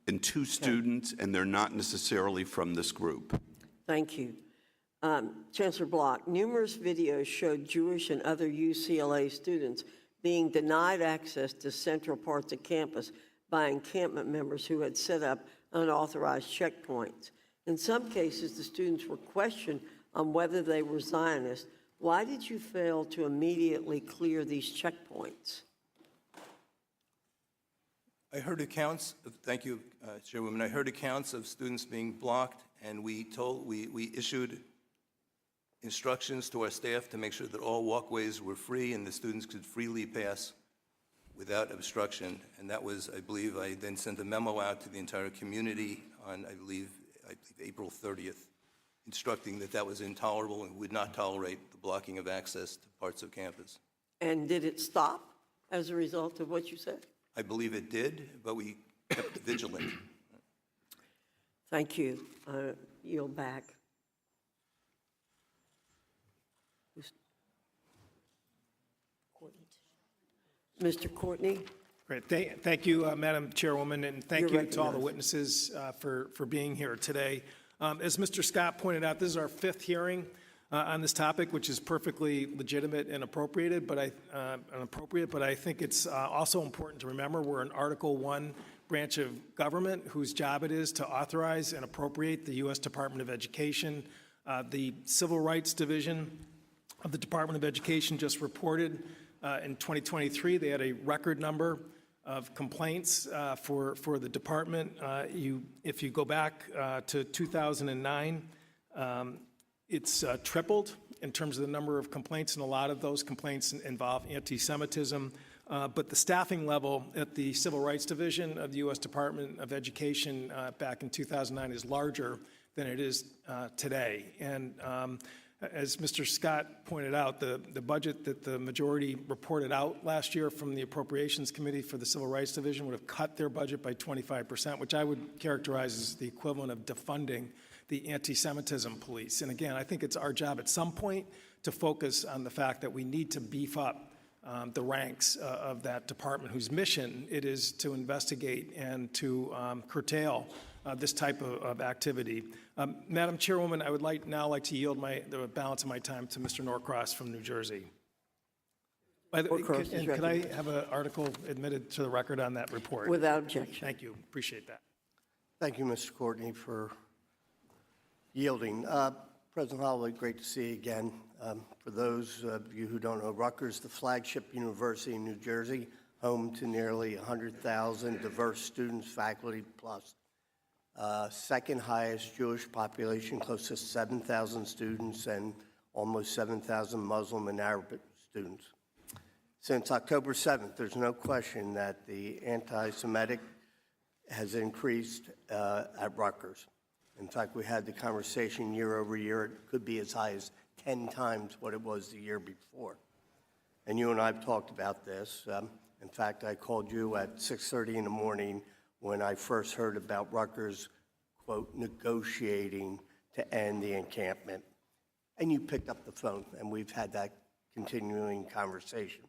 and 2 students, and they're not necessarily from this group. Thank you. Chancellor Block, numerous videos showed Jewish and other UCLA students being denied access to central parts of campus by encampment members who had set up unauthorized checkpoints. In some cases, the students were questioned on whether they were Zionists. Why did you fail to immediately clear these checkpoints? I heard accounts, thank you, Chairwoman. I heard accounts of students being blocked, and we issued instructions to our staff to make sure that all walkways were free and the students could freely pass without obstruction. And that was, I believe, I then sent a memo out to the entire community on, I believe April 30th, instructing that that was intolerable and would not tolerate the blocking of access to parts of campus. And did it stop as a result of what you said? I believe it did, but we kept vigilant. Thank you. Yield back. Mr. Courtney? Great. Thank you, Madam Chairwoman, and thank You're you to all the recognized. witnesses for being here today. As Mr. Scott pointed out, this is our 5th hearing on this topic, which is perfectly legitimate and appropriate, but I think it's also important to remember we're an Article 1 branch of government whose job it is to authorize and appropriate the U.S. Department of Education. The Civil Rights Division of the Department of Education just reported in 2023 they had a record number of complaints for the department. If you go back to 2009, it's tripled in terms of the number of complaints, and a lot of those complaints involve anti-Semitism. But the staffing level at the Civil Rights Division of the U.S. Department of Education back in 2009 is larger than it is today. And as Mr. Scott pointed out, the budget that the majority reported out last year from the Appropriations Committee for the Civil Rights Division would have cut their budget by 25%, which I would characterize as the equivalent of defunding the anti-Semitism police. And again, I think it's our job at some point to focus on the fact that we need to beef up the ranks of that department, whose mission it is to investigate and to curtail this type of activity. Madam Chairwoman, I would now like to yield the balance of my time to Mr. Norcross from New Jersey. By the way, could I have an article admitted to the record on that report? Without objection. Thank you. Appreciate that. Thank you, Mr. Courtney, for yielding. President Holloway, great to see you again. For those of you who don't know, Rutgers, the flagship university in New Jersey, home to nearly 100,000 diverse students, faculty plus. Second highest Jewish population, close to 7,000 students, and almost 7,000 Muslim and Arab students. Since October 7th, there's no question that the anti-Semitic has increased at Rutgers. In fact, we had the conversation year over year. It could be as high as 10 times what it was the year before. And you and I have talked about this. In fact, I called you at 6:30 in the morning when I first heard about Rutgers, quote, negotiating to end the encampment. And you picked up the phone, and we've had that continuing conversation.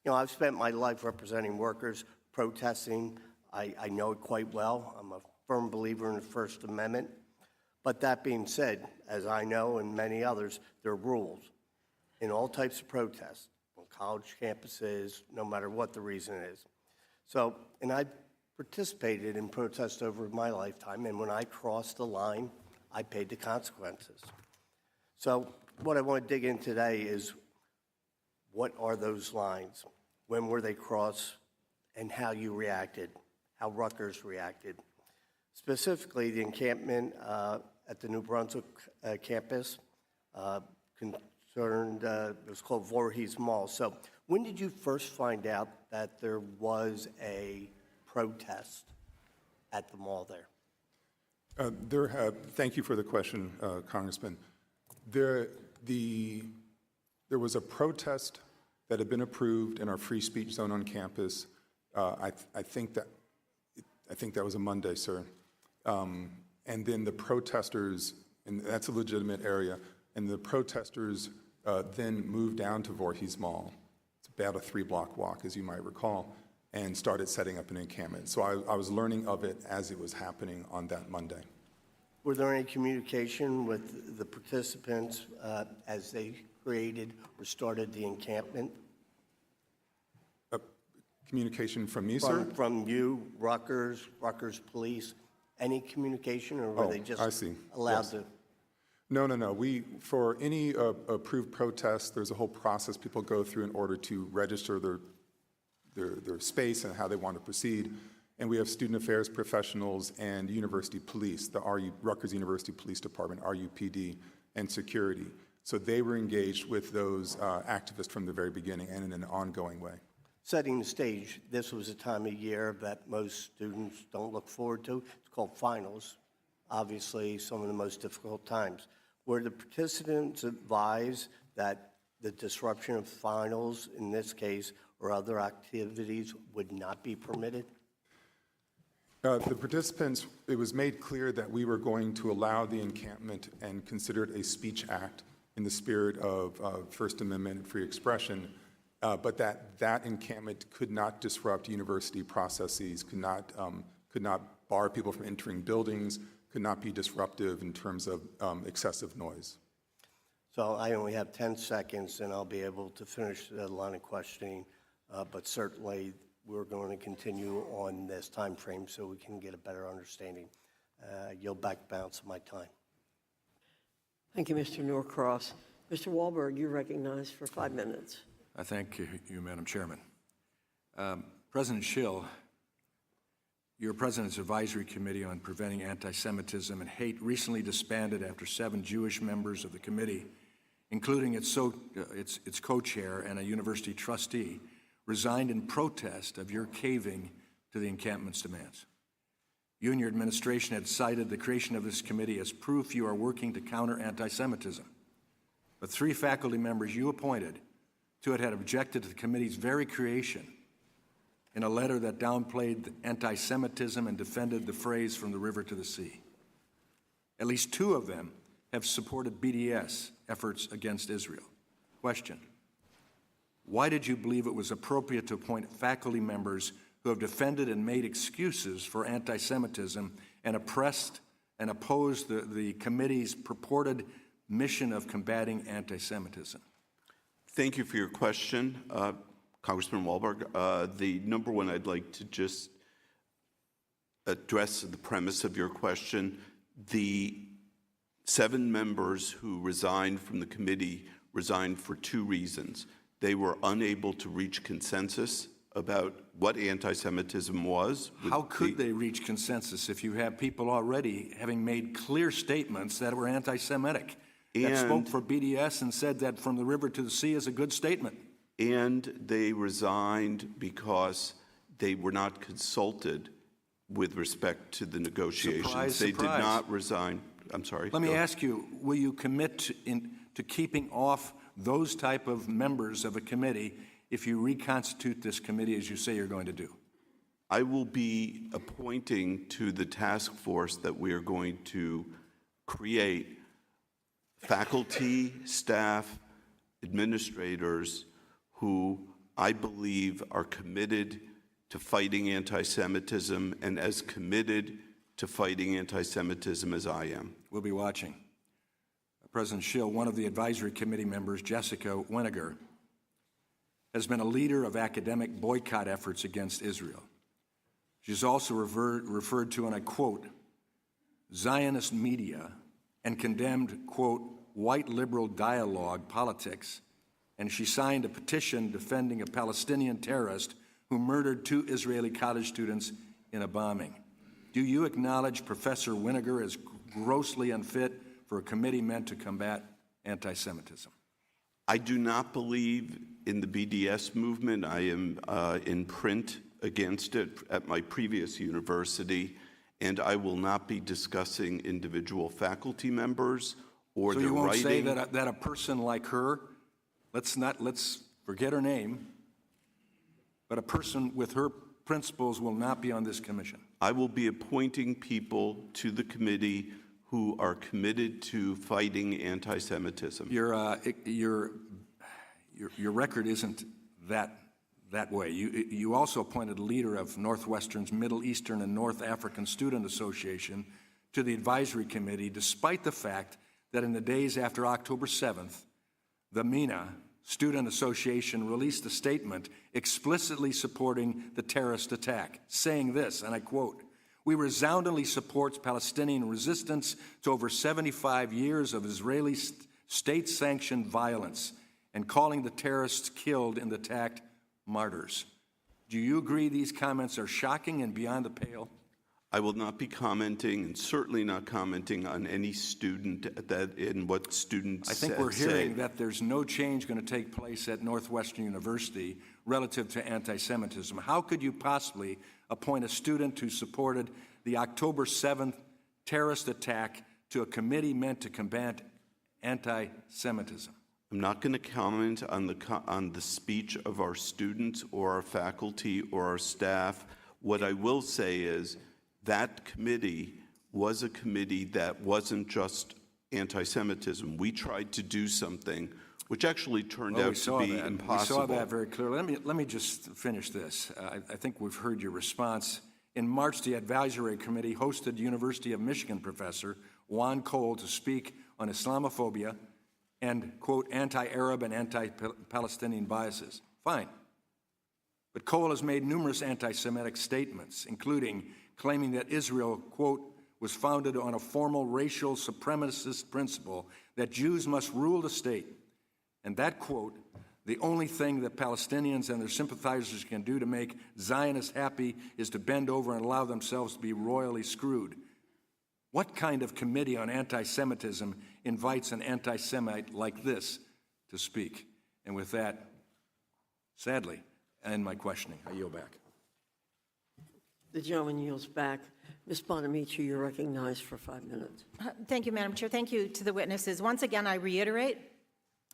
You know, I've spent my life representing workers, protesting. I know it quite well. I'm a firm believer in the First Amendment. But that being said, as I know and many others, there are rules in all types of protests, on college campuses, no matter what the reason is. So, and I've participated in protests over my lifetime, and when I crossed the line, I paid the consequences. So what I want to dig in today is, what are those lines? When were they crossed? And how you reacted, how Rutgers reacted. Specifically, the encampment at the New Brunswick campus concerned, it was called Voorhees Mall. So when did you first find out that there was a protest at the mall there? Thank you for the question, Congressman. There was a protest that had been approved in our free speech zone on campus. I think that was a Monday, sir. And then the protesters, and that's a legitimate area, and the protesters then moved down to Voorhees Mall. It's about a 3-block walk, as you might recall, and started setting up an encampment. So I was learning of it as it was happening on that Monday. Were there any communication with the participants as they created or started the encampment? Communication from me, sir? From you, Rutgers police, any communication, or were they just I see. allowed Yes. to? No. For any approved protest, there's a whole process people go through in order to register their space and how they want to proceed. And we have student affairs professionals and university police, the Rutgers University Police Department, RUPD, and security. So they were engaged with those activists from the very beginning and in an ongoing way. Setting the stage, this was a time of year that most students don't look forward to. It's called finals, obviously some of the most difficult times. Were the participants advised that the disruption of finals, in this case, or other activities would not be permitted? The participants, it was made clear that we were going to allow the encampment and consider it a speech act in the spirit of First Amendment and free expression, but that encampment could not disrupt university processes, could not bar people from entering buildings, could not be disruptive in terms of excessive noise. So I only have 10 seconds, and I'll be able to finish the line of questioning, but certainly we're going to continue on this time frame so we can get a better understanding. Yield back the balance of my time. Thank you, Mr. Norcross. Mr. Wahlberg, you're recognized for 5 minutes. I thank you, Madam Chairman. President Shill, your President's Advisory Committee on Preventing Anti-Semitism and Hate recently disbanded after 7 Jewish members of the committee, including its co-chair and a university trustee, resigned in protest of your caving to the encampment's demands. You and your administration had cited the creation of this committee as proof you are working to counter anti-Semitism. But 3 faculty members you appointed to it had objected to the committee's very creation in a letter that downplayed anti-Semitism and defended the phrase "from the river to the sea." At least 2 of them have supported BDS efforts against Israel. Question: why did you believe it was appropriate to appoint faculty members who have defended and made excuses for anti-Semitism and oppressed and opposed the committee's purported mission of combating anti-Semitism? Thank you for your question, Congressman Wahlberg. The number one, I'd like to just address the premise of your question. The 7 members who resigned from the committee resigned for 2 reasons. They were unable to reach consensus about what anti-Semitism was. How could they reach consensus if you have people already having made clear statements that were anti-Semitic, that spoke for BDS and said that "from the river to the sea" is a good statement? And they resigned because they were not consulted with respect to the negotiations. Surprise, they surprise. did not resign. I'm sorry. Let me ask you, will you commit to keeping off those type of members of a committee if you reconstitute this committee as you say you're going to do? I will be appointing to the task force that we are going to create faculty, staff, administrators who I believe are committed to fighting anti-Semitism and as committed to fighting anti-Semitism as I am. We'll be watching. President Shill, one of the advisory committee members, Jessica Weniger, has been a leader of academic boycott efforts against Israel. She's also referred to, and I quote, Zionist media and condemned, quote, white liberal dialogue politics, and she signed a petition defending a Palestinian terrorist who murdered 2 Israeli college students in a bombing. Do you acknowledge Professor Weniger as grossly unfit for a committee meant to combat anti-Semitism? I do not believe in the BDS movement. I am in print against it at my previous university, and I will not be discussing individual faculty members or So the you won't say writing. that a person like her, let's forget her name, but a person with her principles will not be on this commission? I will be appointing people to the committee who are committed to fighting anti-Semitism. Your record isn't that way. You also appointed a leader of Northwestern's Middle Eastern and North African Student Association to the advisory committee, despite the fact that in the days after October 7th, the MENA Student Association released a statement explicitly supporting the terrorist attack, saying this, and I quote, "We resoundingly support Palestinian resistance to over 75 years of Israeli state-sanctioned violence and calling the terrorists killed in the attack martyrs." Do you agree these comments are shocking and beyond the pale? I will not be commenting, and certainly not commenting on any student in what students I think say. we're hearing that there's no change going to take place at Northwestern University relative to anti-Semitism. How could you possibly appoint a student who supported the October 7th terrorist attack to a committee meant to combat anti-Semitism? I'm not going to comment on the speech of our students or our faculty or our staff. What I will say is that committee was a committee that wasn't just anti-Semitism. We tried to do something which actually turned out to be impossible. We saw that very clearly. Let me just finish this. I think we've heard your response. In March, the advisory committee hosted University of Michigan professor Juan Cole to speak on Islamophobia and, quote, anti-Arab and anti-Palestinian biases. Fine. But Cole has made numerous anti-Semitic statements, including claiming that Israel, quote, was founded on a formal racial supremacist principle that Jews must rule the state. And that, quote, the only thing that Palestinians and their sympathizers can do to make Zionists happy is to bend over and allow themselves to be royally screwed. What kind of committee on anti-Semitism invites an anti-Semite like this to speak? And with that, sadly, I end my questioning. I yield back. The gentleman yields back. Ms. Bonamici, you're recognized for 5 minutes. Thank you, Madam Chair. Thank you to the witnesses. Once again, I reiterate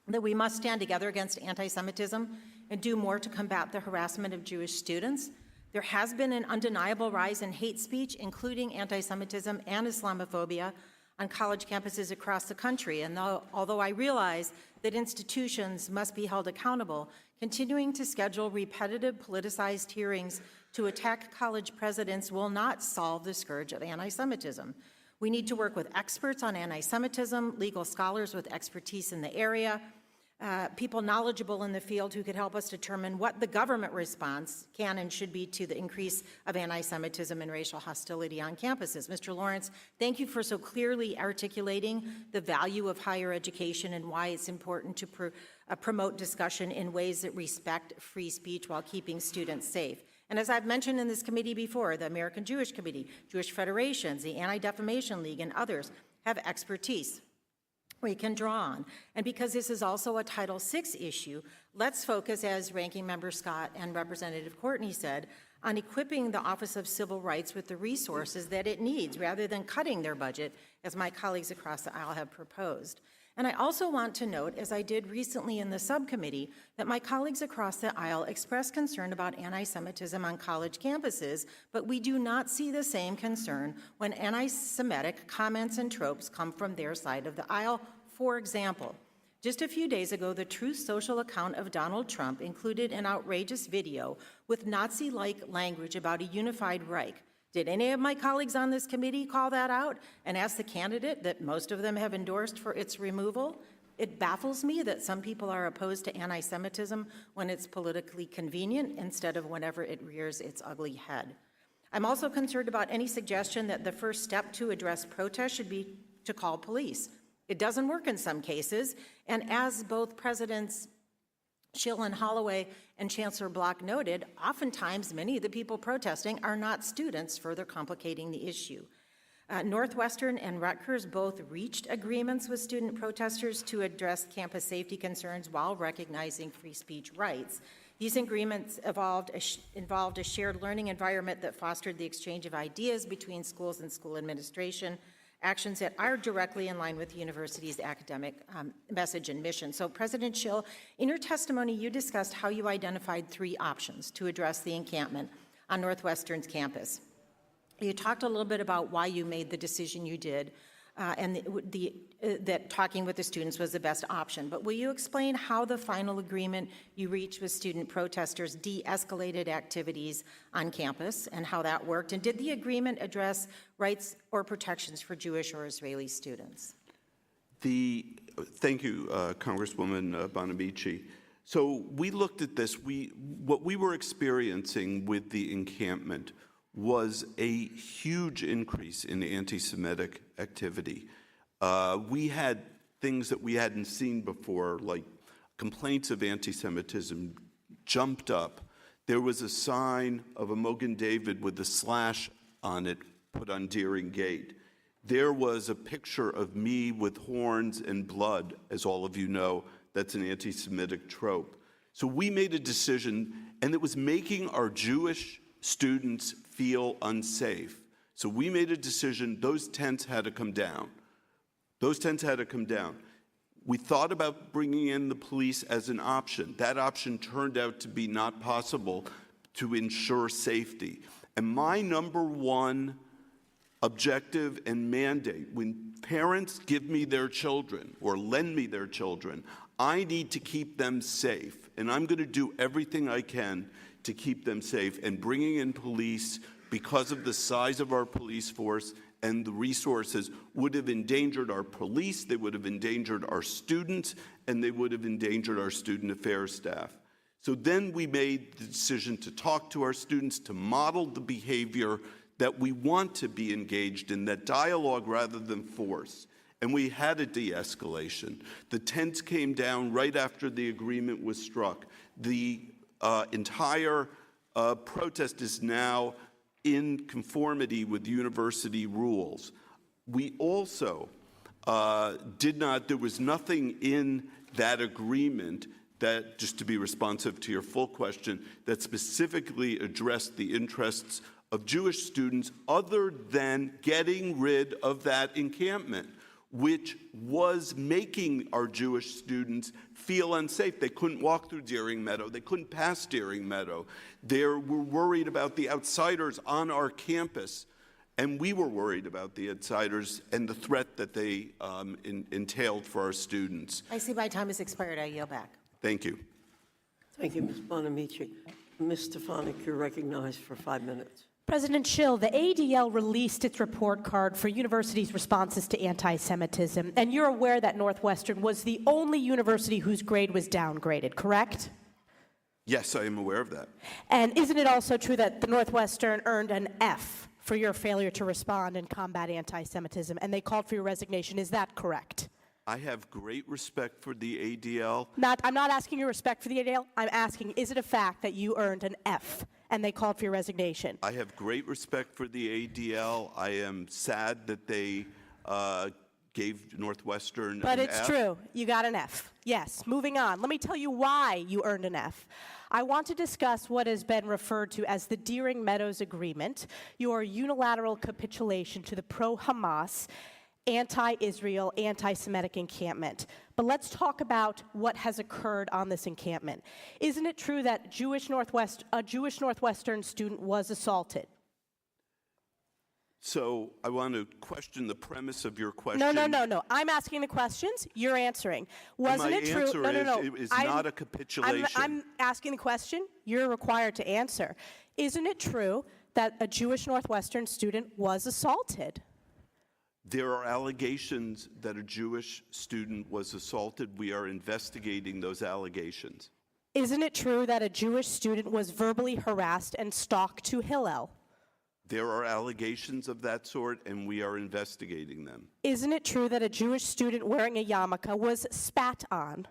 that we must stand together against anti-Semitism and do more to combat the harassment of Jewish students. There has been an undeniable rise in hate speech, including anti-Semitism and Islamophobia, on college campuses across the country. And although I realize that institutions must be held accountable, continuing to schedule repetitive politicized hearings to attack college presidents will not solve the scourge of anti-Semitism. We need to work with experts on anti-Semitism, legal scholars with expertise in the area, people knowledgeable in the field who could help us determine what the government response can and should be to the increase of anti-Semitism and racial hostility on campuses. Mr. Lawrence, thank you for so clearly articulating the value of higher education and why it's important to promote discussion in ways that respect free speech while keeping students safe. And as I've mentioned in this committee before, the American Jewish Committee, Jewish Federations, the Anti-Defamation League, and others have expertise we can draw on. And because this is also a Title VI issue, let's focus, as Ranking Member Scott and Representative Courtney said, on equipping the Office of Civil Rights with the resources that it needs, rather than cutting their budget, as my colleagues across the aisle have proposed. And I also want to note, as I did recently in the subcommittee, that my colleagues across the aisle expressed concern about anti-Semitism on college campuses, but we do not see the same concern when anti-Semitic comments and tropes come from their side of the aisle. For example, just a few days ago, the Truth Social account of Donald Trump included an outrageous video with Nazi-like language about a unified Reich. Did any of my colleagues on this committee call that out and ask the candidate that most of them have endorsed for its removal? It baffles me that some people are opposed to anti-Semitism when it's politically convenient instead of whenever it rears its ugly head. I'm also concerned about any suggestion that the first step to address protests should be to call police. It doesn't work in some cases, and as both Presidents Shill and Holloway and Chancellor Block noted, oftentimes many of the people protesting are not students, further complicating the issue. Northwestern and Rutgers both reached agreements with student protesters to address campus safety concerns while recognizing free speech rights. These agreements involved a shared learning environment that fostered the exchange of ideas between schools and school administration, actions that are directly in line with the university's academic message and mission. So President Shill, in your testimony, you discussed how you identified 3 options to address the encampment on Northwestern's campus. You talked a little bit about why you made the decision you did, and that talking with the students was the best option. But will you explain how the final agreement you reached with student protesters de-escalated activities on campus and how that worked? And did the agreement address rights or protections for Jewish or Israeli students? Thank you, Congresswoman Bonamici. So we looked at this. What we were experiencing with the encampment was a huge increase in anti-Semitic activity. We had things that we hadn't seen before, like complaints of anti-Semitism jumped up. There was a sign of a Mogen David with a slash on it put on Deering Gate. There was a picture of me with horns and blood, as all of you know. That's an anti-Semitic trope. So we made a decision, and it was making our Jewish students feel unsafe. So we made a decision, those tents had to come down. Those tents had to come down. We thought about bringing in the police as an option. That option turned out to be not possible to ensure safety. And my number one objective and mandate, when parents give me their children or lend me their children, I need to keep them safe. And I'm going to do everything I can to keep them safe. And bringing in police, because of the size of our police force and the resources, would have endangered our police, they would have endangered our students, and they would have endangered our student affairs staff. So then we made the decision to talk to our students, to model the behavior that we want to be engaged in, that dialogue rather than force. And we had a de-escalation. The tents came down right after the agreement was struck. The entire protest is now in conformity with university rules. We also there was nothing in that agreement that, just to be responsive to your full question, that specifically addressed the interests of Jewish students other than getting rid of that encampment, which was making our Jewish students feel unsafe. They couldn't walk through Deering Meadow. They couldn't pass Deering Meadow. They were worried about the outsiders on our campus, and we were worried about the outsiders and the threat that they entailed for our students. I see my time has expired. I yield back. Thank you. Thank you, Ms. Bonamici. Ms. Stefanik, you're recognized for 5 minutes. President Shill, the ADL released its report card for universities' responses to anti-Semitism, and you're aware that Northwestern was the only university whose grade was downgraded, correct? Yes, I am aware of that. And isn't it also true that the Northwestern earned an F for your failure to respond and combat anti-Semitism, and they called for your resignation? Is that correct? I have great respect for the ADL. I'm not asking your respect for the ADL. I'm asking, is it a fact that you earned an F and they called for your resignation? I have great respect for the ADL. I am sad that they gave Northwestern But an it's F. true. You got an F. Yes. Moving on. Let me tell you why you earned an F. I want to discuss what has been referred to as the Deering Meadows Agreement, your unilateral capitulation to the pro-Hamas, anti-Israel, anti-Semitic encampment. But let's talk about what has occurred on this encampment. Isn't it true that a Jewish Northwestern student was assaulted? So I want to question the premise of your question. No. I'm asking the questions. You're answering. Wasn't it true? My answer is not a capitulation. I'm asking the question. You're required to answer. Isn't it true that a Jewish Northwestern student was assaulted? There are allegations that a Jewish student was assaulted. We are investigating those allegations. Isn't it true that a Jewish student was verbally harassed and stalked to Hillel? There are allegations of that sort, and we are investigating them. Isn't it true that a Jewish student wearing a yarmulke was spat on?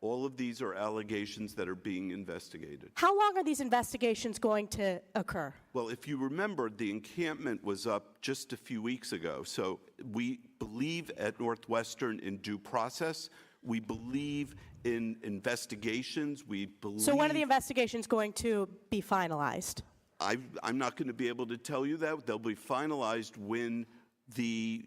All of these are allegations that are being investigated. How long are these investigations going to occur? Well, if you remember, the encampment was up just a few weeks ago. So we believe at Northwestern in due process. We believe in investigations. We believe. So when are the investigations going to be finalized? I'm not going to be able to tell you that. They'll be finalized when the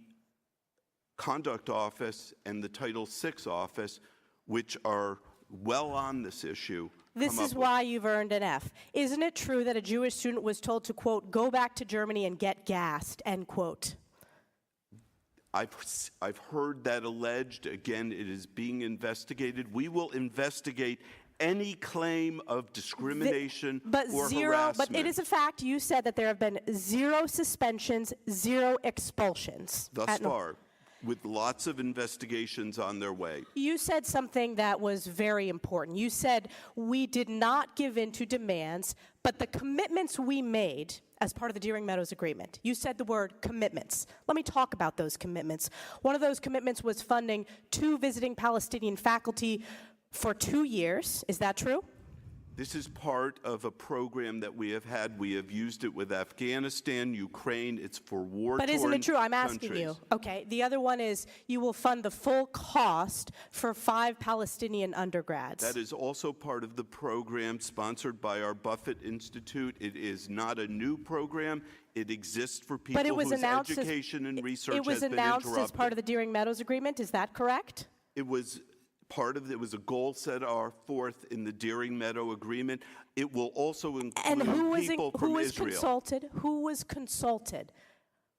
Conduct Office and the Title VI Office, which are well on this issue. This is why you've earned an F. Isn't it true that a Jewish student was told to, quote, go back to Germany and get gassed, end quote? I've heard that alleged. Again, it is being investigated. We will investigate any claim of discrimination or harassment. But it is a fact. You said that there have been 0 suspensions, 0 expulsions. Thus far, with lots of investigations on their way. You said something that was very important. You said we did not give in to demands, but the commitments we made as part of the Deering Meadows Agreement. You said the word commitments. Let me talk about those commitments. One of those commitments was funding 2 visiting Palestinian faculty for 2 years. Is that true? This is part of a program that we have had. We have used it with Afghanistan, Ukraine. It's for war-torn But isn't it true? I'm asking countries. you. Okay. The other one is you will fund the full cost for 5 Palestinian undergrads. That is also part of the program sponsored by our Buffett Institute. It is not a new program. It exists for people But it was whose announced education and research it was has been announced interrupted. as part of the Deering Meadows Agreement. Is that correct? It was part of, it was a goal set forth in the Deering Meadow Agreement. It will also include And people from Israel. Who was consulted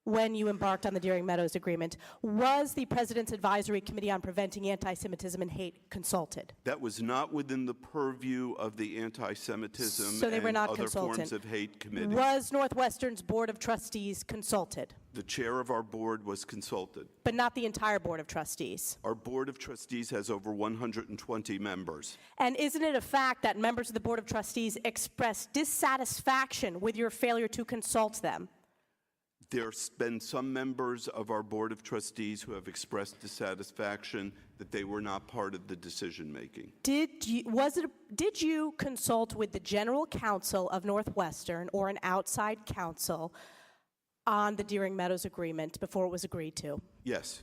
when you embarked on the Deering Meadows Agreement? Was the President's Advisory Committee on Preventing Anti-Semitism and Hate consulted? That was not within the purview of the anti-Semitism So they were and not other consulted. forms of hate committee. Was Northwestern's Board of Trustees consulted? The chair of our board was consulted. But not the entire Board of Trustees. Our board of trustees has over 120 members. And isn't it a fact that members of the Board of Trustees expressed dissatisfaction with your failure to consult them? There's been some members of our board of trustees who have expressed dissatisfaction that they were not part of the decision-making. Did you consult with the General Counsel of Northwestern or an outside counsel on the Deering Meadows Agreement before it was agreed to? Yes.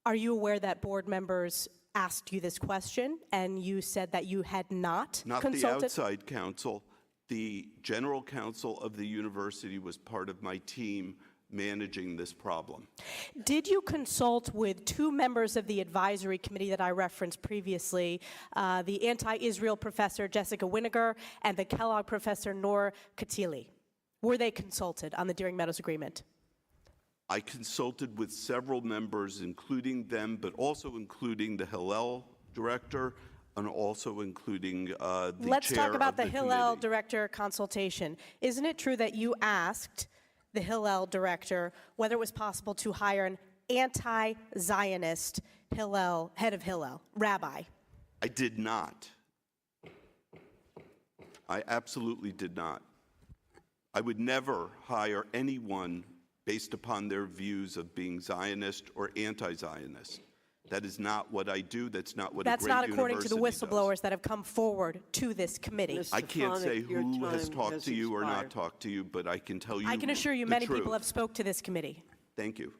Are you aware that board members asked you this question and you said that you had not consulted? Not the outside counsel. The general counsel of the university was part of my team managing this problem. Did you consult with 2 members of the advisory committee that I referenced previously, the anti-Israel professor Jessica Winiger and the Kellogg professor Noor Katili? Were they consulted on the Deering Meadows Agreement? I consulted with several members, including them, but also including the Hillel director, and also including the Let's chair talk about of the the Hillel committee. director consultation. Isn't it true that you asked the Hillel director whether it was possible to hire an anti-Zionist Hillel, head of Hillel, rabbi? I did not. I absolutely did not. I would never hire anyone based upon their views of being Zionist or anti-Zionist. That is not what I do. That's not what That's a great not according to the university whistleblowers does. that have come forward to this committee. Ms. I can't say Stefanik, your who has time talked has to you or not expired. talked to you, but I can tell you I can assure you the many truth. people have spoke to this committee. Thank you.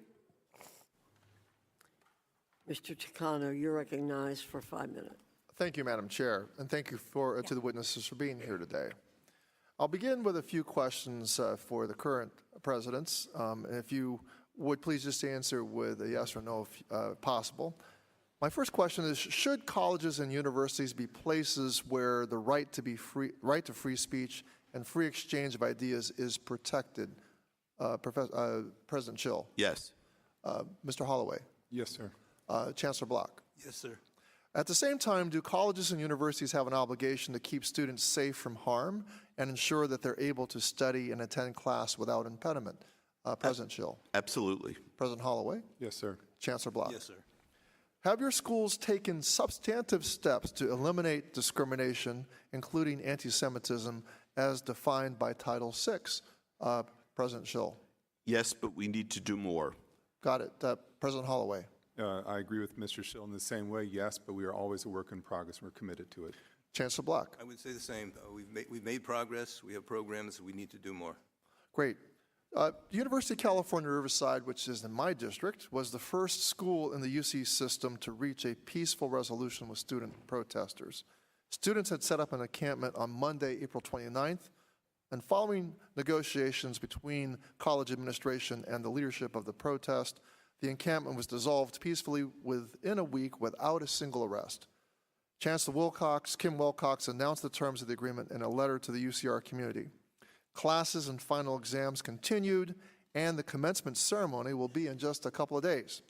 Mr. Takano, you're recognized for 5 minutes. Thank you, Madam Chair, and thank you to the witnesses for being here today. I'll begin with a few questions for the current presidents. If you would please just answer with a yes or no if possible. My first question is, should colleges and universities be places where the right to free speech and free exchange of ideas is protected? President Shill. Yes. Mr. Holloway. Yes, sir. Chancellor Block. Yes, sir. At the same time, do colleges and universities have an obligation to keep students safe from harm and ensure that they're able to study and attend class without impediment? President Shill. Absolutely. President Holloway. Yes, sir. Chancellor Block. Yes, sir. Have your schools taken substantive steps to eliminate discrimination, including anti-Semitism, as defined by Title VI? President Shill. Yes, but we need to do more. Got it. President Holloway. I agree with Mr. Shill in the same way, yes, but we are always a work in progress. We're committed to it. Chancellor Block. I would say the same. We've made progress. We have programs. We need to do more. Great. University of California, Riverside, which is in my district, was the first school in the UC system to reach a peaceful resolution with student protesters. Students had set up an encampment on Monday, April 29th, and following negotiations between college administration and the leadership of the protest, The encampment was dissolved peacefully within a week without a single arrest. Chancellor Kim Wilcox announced the terms of the agreement in a letter to the UCR community. Classes and final exams continued, and the commencement ceremony will be in just a couple of days.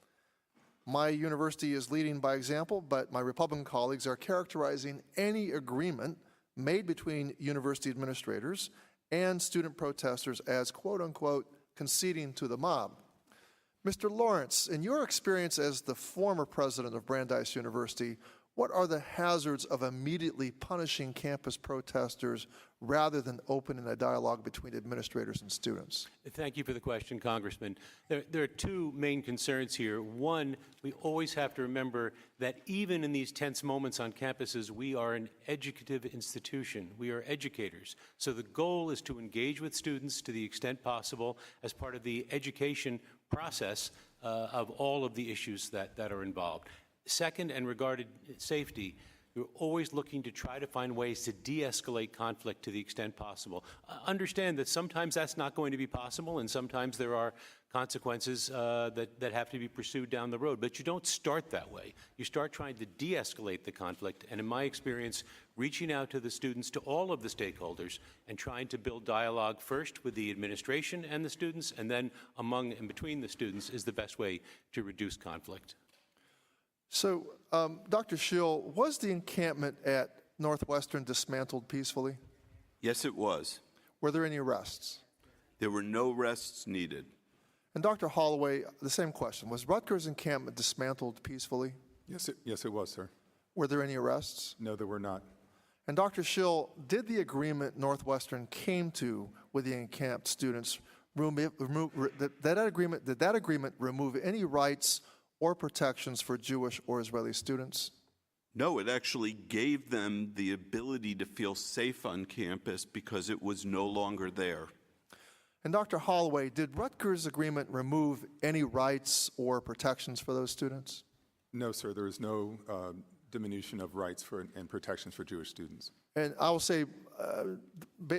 My university is leading by example, but my Republican colleagues are characterizing any agreement made between university administrators and student protesters as, quote unquote, conceding to the mob. Mr. Lawrence, in your experience as the former president of Brandeis University, what are the hazards of immediately punishing campus protesters rather than opening a dialogue between administrators and students? Thank you for the question, Congressman. There are two main concerns here. One, we always have to remember that even in these tense moments on campuses, we are an educative institution. We are educators. So the goal is to engage with students to the extent possible as part of the education process of all of the issues that are involved. Second, and regarding safety, we're always looking to try to find ways to de-escalate conflict to the extent possible. Understand that sometimes that's not going to be possible, and sometimes there are consequences that have to be pursued down the road. But you don't start that way. You start trying to de-escalate the conflict, and in my experience, reaching out to the students, to all of the stakeholders, and trying to build dialogue first with the administration and the students, and then among and between the students is the best way to reduce conflict. So, Dr. Shill, was the encampment at Northwestern dismantled peacefully? Yes, it was. Were there any arrests? There were no arrests needed. And Dr. Holloway, the same question. Was Rutgers encampment dismantled peacefully? Yes, it was, sir. Were there any arrests? No, there were not. And Dr. Shill, did the agreement Northwestern came to with the encamped students, did that agreement remove any rights or protections for Jewish or Israeli students? No, it actually gave them the ability to feel safe on campus because it was no longer there. And Dr. Holloway, did Rutgers' agreement remove any rights or protections for those students? No, sir, there is no diminution of rights and protections for Jewish students. And I will say,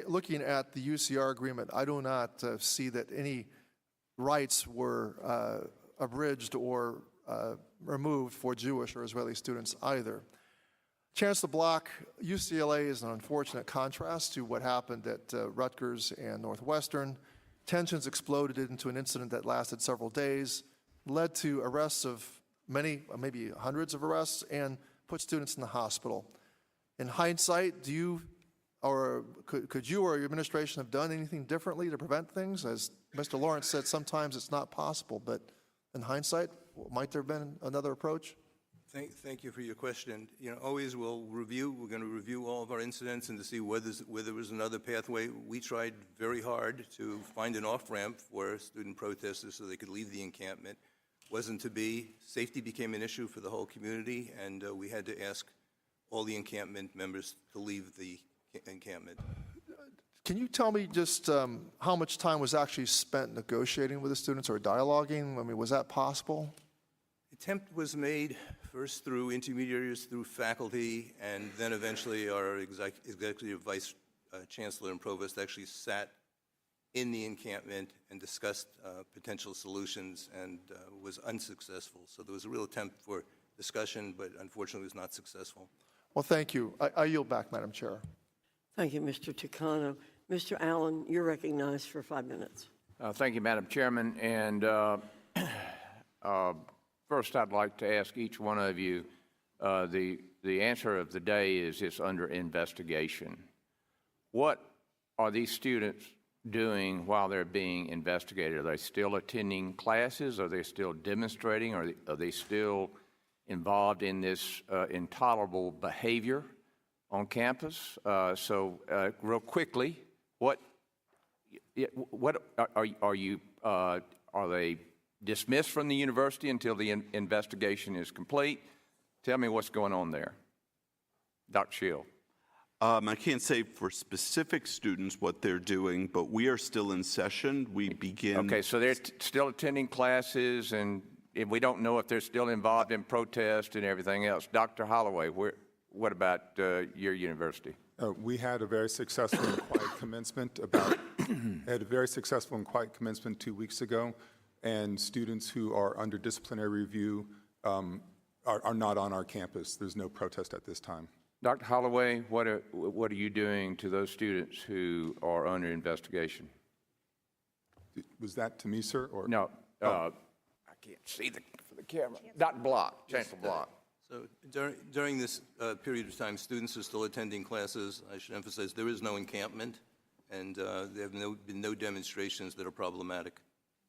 looking at the UCR agreement, I do not see that any rights were abridged or removed for Jewish or Israeli students either. Chancellor Block, UCLA is an unfortunate contrast to what happened at Rutgers and Northwestern. Tensions exploded into an incident that lasted several days, led to arrests of many, maybe hundreds of arrests, and put students in the hospital. In hindsight, could you or your administration have done anything differently to prevent things? As Mr. Lawrence said, sometimes it's not possible, but in hindsight, might there have been another approach? Thank you for your question. Always we're going to review all of our incidents and to see whether there was another pathway. We tried very hard to find an off-ramp for student protesters so they could leave the encampment. Wasn't to be. Safety became an issue for the whole community, and we had to ask all the encampment members to leave the encampment. Can you tell me just how much time was actually spent negotiating with the students or dialoguing? I mean, was that possible? Attempt was made first through intermediaries, through faculty, and then eventually our executive vice chancellor and provost actually sat in the encampment and discussed potential solutions and was unsuccessful. So there was a real attempt for discussion, but unfortunately was not successful. Well, thank you. I yield back, Madam Chair. Thank you, Mr. Tucano. Mr. Allen, you're recognized for 5 minutes. Thank you, Madam Chairman. And first, I'd like to ask each one of you, the answer of the day is it's under investigation. What are these students doing while they're being investigated? Are they still attending classes? Are they still demonstrating? Are they still involved in this intolerable behavior on campus? Real quickly, what are they dismissed from the university until the investigation is complete? Tell me what's going on there. Dr. Shill. I can't say for specific students what they're doing, but we are still in session. We begin. Okay, so they're still attending classes, and we don't know if they're still involved in protest and everything else. Dr. Holloway, what about your university? We had a very successful and quiet commencement 2 weeks ago, and students who are under disciplinary review are not on our campus. There's no protest at this time. Dr. Holloway, what are you doing to those students who are under investigation? Was that to me, sir? Or No, I can't see for the camera. Dr. Block, Chancellor Block. So during this period of time, students are still attending classes. I should emphasize there is no encampment, and there have been no demonstrations that are problematic.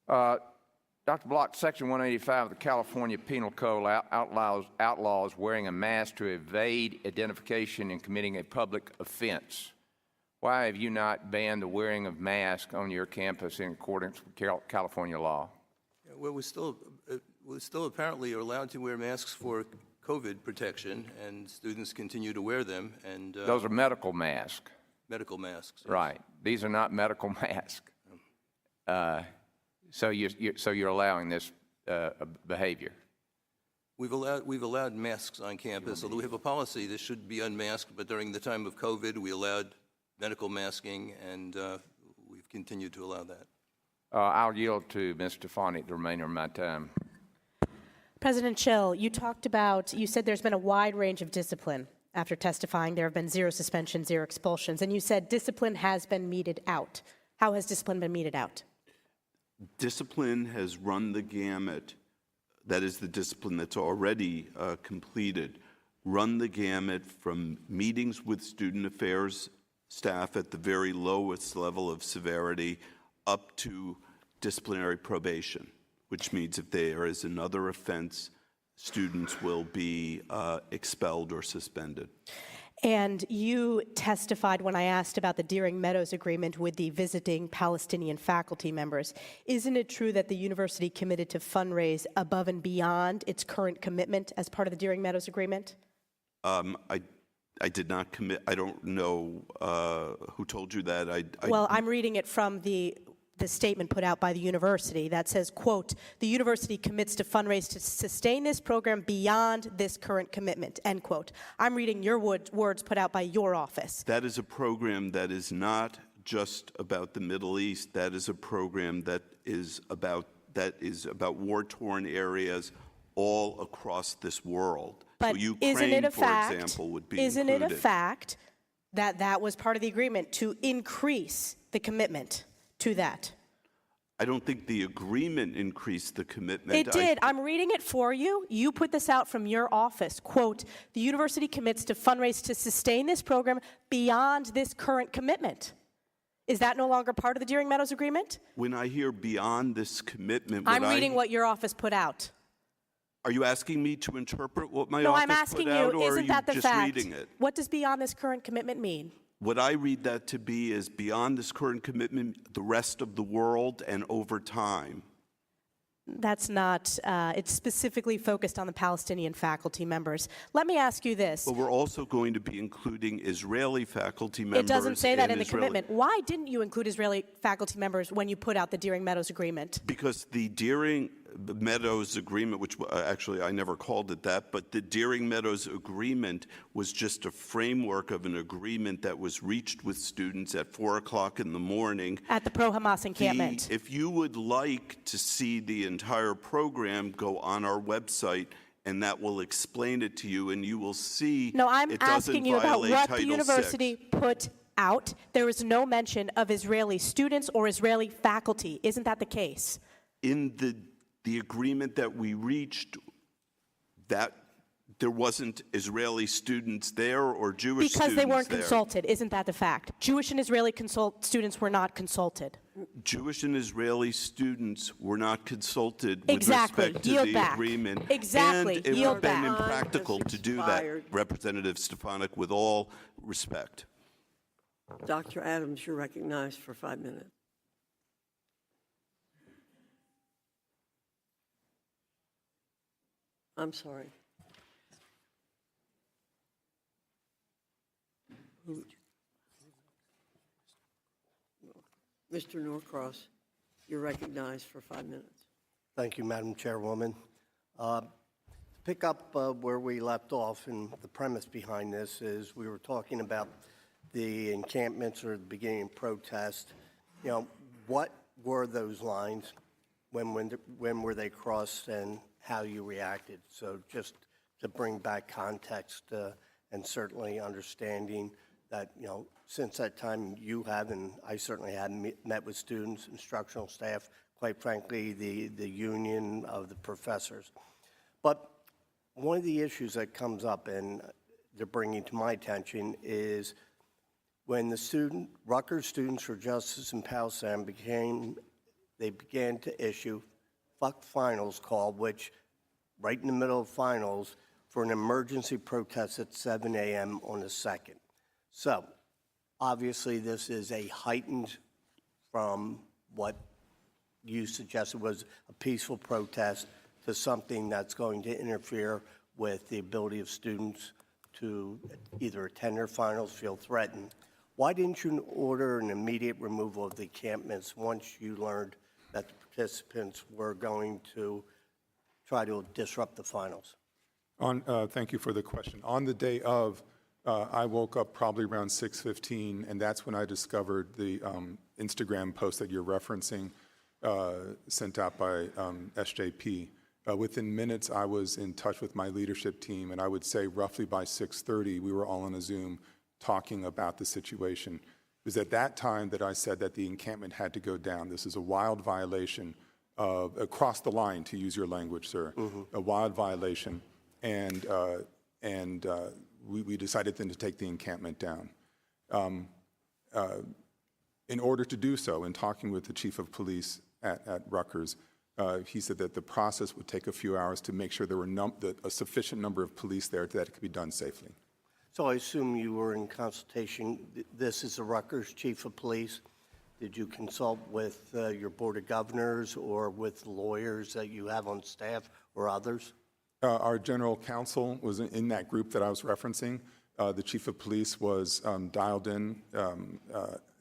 Dr. Block, Section 185 of the California Penal Code outlaws wearing a mask to evade identification and committing a public offense. Why have you not banned the wearing of masks on your campus in accordance with California law? Well, we still apparently are allowed to wear masks for COVID protection, and students continue to wear them. And those are medical masks. Medical masks. Yes. Right. These are not medical masks. So you're allowing this behavior. We've allowed masks on campus, although we have a policy this should be unmasked. But during the time of COVID, we allowed medical masking, and we've continued to allow that. I'll yield to Ms. Stefanik the remainder of my time. President Shill, you said there's been a wide range of discipline. After testifying, there have been 0 suspensions, 0 expulsions, and you said discipline has been meted out. How has discipline been meted out? Discipline has run the gamut. That is the discipline that's already completed. Run the gamut from meetings with student affairs staff at the very lowest level of severity up to disciplinary probation, which means if there is another offense, students will be expelled or suspended. And you testified when I asked about the Deering Meadows Agreement with the visiting Palestinian faculty members. Isn't it true that the university committed to fundraise above and beyond its current commitment as part of the Deering Meadows Agreement? I did not commit. I don't know who told you that. Well, I'm reading it from the statement put out by the university that says, quote, the university commits to fundraise to sustain this program beyond this current commitment, end quote. I'm reading your words put out by your office. That is a program that is not just about the Middle East. That is a program that is about war-torn areas all across this world. But so Ukraine, for example, would be isn't included. it a fact that that was part of the agreement to increase the commitment to that? I don't think the agreement increased the commitment. It did. I'm reading it for you. You put this out from your office. Quote, the university commits to fundraise to sustain this program beyond this current commitment. Is that no longer part of the Deering Meadows Agreement? When I hear beyond this commitment, I'm reading what your office put out. Are you asking me to interpret what my No, office I'm asking put out, you, or are isn't you that the just fact? reading it? What does beyond this current commitment mean? What I read that to be is beyond this current commitment, the rest of the world and over time. That's not, it's specifically focused on the Palestinian faculty members. Let me ask you this. But we're also going to be including Israeli faculty members. It doesn't say that in the Israeli commitment. Why didn't you include Israeli faculty members when you put out the Deering Meadows Agreement? Because the Deering Meadows Agreement, which actually I never called it that, but the Deering Meadows Agreement was just a framework of an agreement that was reached with students at 4 o'clock in the morning. At the pro-Hamas encampment. If you would like to see the entire program, go on our website, and that will explain it to you, and you will see No, I'm it doesn't asking you about violate what the Title university VI. put out. There is no mention of Israeli students or Israeli faculty. Isn't that the case? In the agreement that we reached, that there wasn't Israeli students there or Jewish students there. Because they weren't consulted. Isn't that the fact? Jewish and Israeli students were not consulted. Jewish and Israeli students were not consulted with Exactly. respect to Yield the back. agreement. Exactly. And it Yield would have been back. impractical to do that, Expired. Representative Stefanik, with all respect. Dr. Adams, you're recognized for 5 minutes. I'm sorry. Mr. Norcross, you're recognized for 5 minutes. Thank you, Madam Chairwoman. Pick up where we left off, and the premise behind this is we were talking about the encampments or the beginning of protest. You know, what were those lines? when were they crossed and how you reacted? So just to bring back context and certainly understanding that, since that time you have, and I certainly have met with students, instructional staff, quite frankly, the union of the professors. But one of the issues that comes up and they're bringing to my attention is when the Rutgers Students for Justice in Powhatan began to issue fuck finals call, which right in the middle of finals for an emergency protest at 7 a.m. on the 2nd. So obviously this is a heightened from what you suggested was a peaceful protest to something that's going to interfere with the ability of students to either attend their finals, feel threatened. Why didn't you order an immediate removal of the encampments once you learned that the participants were going to try to disrupt the finals? Thank you for the question. On the day of, I woke up probably around 6:15, and that's when I discovered the Instagram post that you're referencing, sent out by SJP. Within minutes, I was in touch with my leadership team, and I would say roughly by 6:30, we were all on a Zoom talking about the situation. It was at that time that I said that the encampment had to go down. This is a wild violation of, across the line, to use your language, sir, a wild violation, and we decided then to take the encampment down. In order to do so, in talking with the chief of police at Rutgers, he said that the process would take a few hours to make sure there were a sufficient number of police there that it could be done safely. So I assume you were in consultation. This is the Rutgers chief of police. Did you consult with your board of governors or with lawyers that you have on staff or others? Our general counsel was in that group that I was referencing. The chief of police was dialed in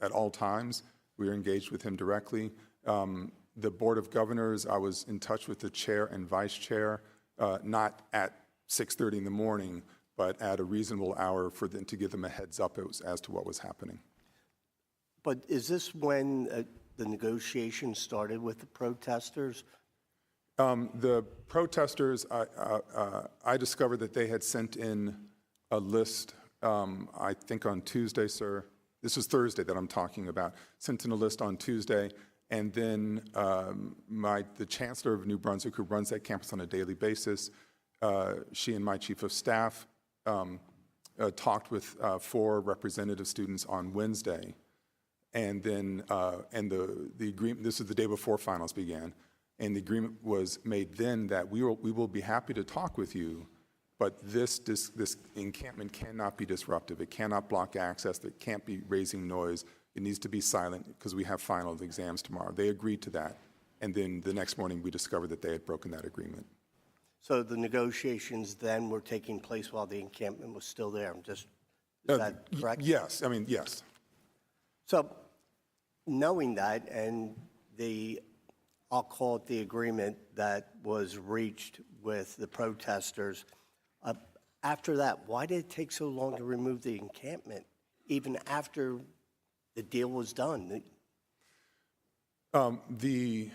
at all times. We were engaged with him directly. The board of governors, I was in touch with the chair and vice chair, not at 6:30 in the morning, but at a reasonable hour for them to give them a heads up as to what was happening. But is this when the negotiations started with the protesters? The protesters, I discovered that they had sent in a list, I think on Tuesday, sir. This was Thursday that I'm talking about. Sent in a list on Tuesday, and then the Chancellor of New Brunswick, who runs that campus on a daily basis, she and my chief of staff talked with 4 representative students on Wednesday. And then, the agreement, this is the day before finals began, and the agreement was made then that we will be happy to talk with you, but this encampment cannot be disruptive. It cannot block access. It can't be raising noise. It needs to be silent because we have final exams tomorrow. They agreed to that, and then the next morning we discovered that they had broken that agreement. So the negotiations then were taking place while the encampment was still there. Is that correct? Yes, I mean, yes. So knowing that and I'll call it the agreement that was reached with the protesters, after that, why did it take so long to remove the encampment, even after the deal was done? The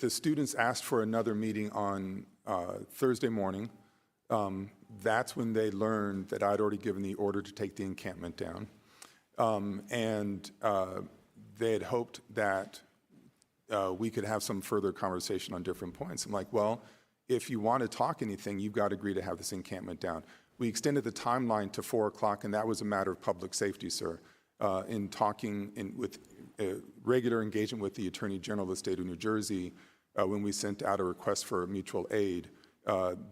students asked for another meeting on Thursday morning. That's when they learned that I'd already given the order to take the encampment down. And they had hoped that we could have some further conversation on different points. I'm like, well, if you want to talk anything, you've got to agree to have this encampment down. We extended the timeline to 4 o'clock, and that was a matter of public safety, sir. In talking with regular engagement with the Attorney General of the state of New Jersey, when we sent out a request for mutual aid,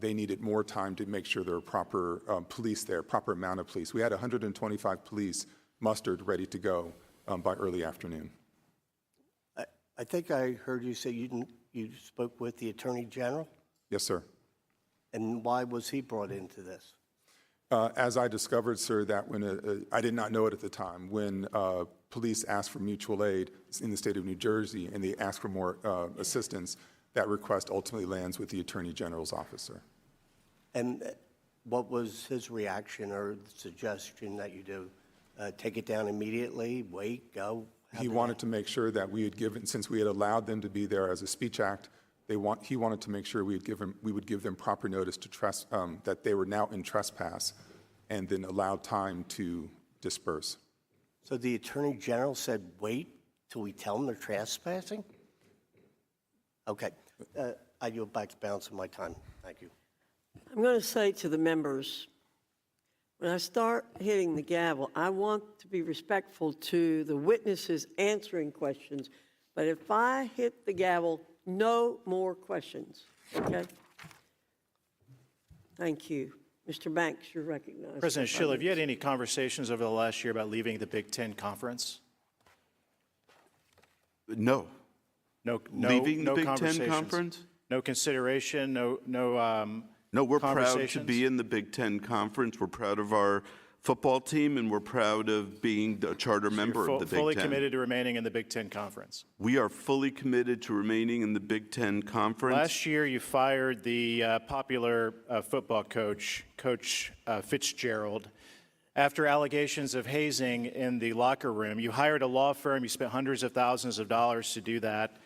they needed more time to make sure there were proper police there, proper amount of police. We had 125 police mustered, ready to go by early afternoon. I think I heard you say you spoke with the Attorney General? Yes, sir. And why was he brought into this? As I discovered, sir, that when I did not know it at the time, when police asked for mutual aid in the state of New Jersey and they asked for more assistance, that request ultimately lands with the Attorney General's office, sir. And what was his reaction or suggestion that you do? Take it down immediately, wait, go? He wanted to make sure that we had given, since we had allowed them to be there as a speech act, he wanted to make sure we would give them proper notice to that they were now in trespass, and then allow time to disperse. So the Attorney General said, wait till we tell them they're trespassing? Okay. I yield back the balance of my time. Thank you. I'm going to say to the members, when I start hitting the gavel, I want to be respectful to the witnesses answering questions, but if I hit the gavel, no more questions, okay? Thank you. Mr. Banks, you're recognized. President Shill, have you had any conversations over the last year about leaving the Big Ten Conference? No. Leaving the Big Ten Conference? No consideration, no, we're proud to conversations? be in the Big Ten Conference. We're proud of our football team, and we're proud of being a charter member of the Big Ten. Fully committed to remaining in the Big Ten Conference? We are fully committed to remaining in the Big Ten Conference. Last year, you fired the popular football coach, Coach Fitzgerald, after allegations of hazing in the locker room. You hired a law firm. You spent hundreds of thousands of dollars to do that.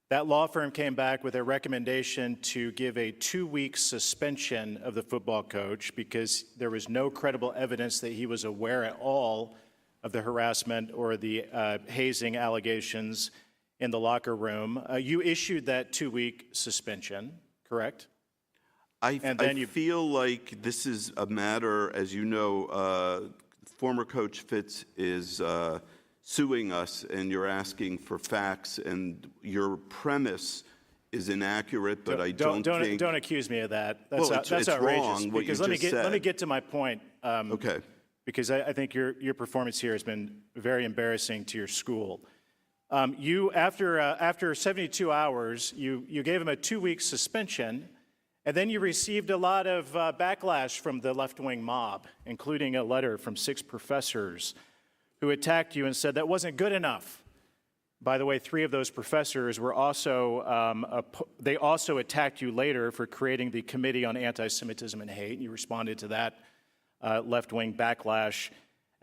That law firm came back with a recommendation to give a 2-week suspension of the football coach because there was no credible evidence that he was aware at all of the harassment or the hazing allegations in the locker room. You issued that 2-week suspension, correct? I feel like this is a matter, as you know, former Coach Fitz is suing us, and you're asking for facts, and your premise is inaccurate, but I don't think... Don't accuse me of that. That's, well, that's it's outrageous. wrong, what you because just said. Let me get to my point. Okay. Because I think your performance here has been very embarrassing to your school. You, after 72 hours, you gave him a 2-week suspension, and then you received a lot of backlash from the left-wing mob, including a letter from 6 professors who attacked you and said that wasn't good enough. By the way, 3 of those professors were also, they also attacked you later for creating the Committee on Anti-Semitism and Hate, and you responded to that left-wing backlash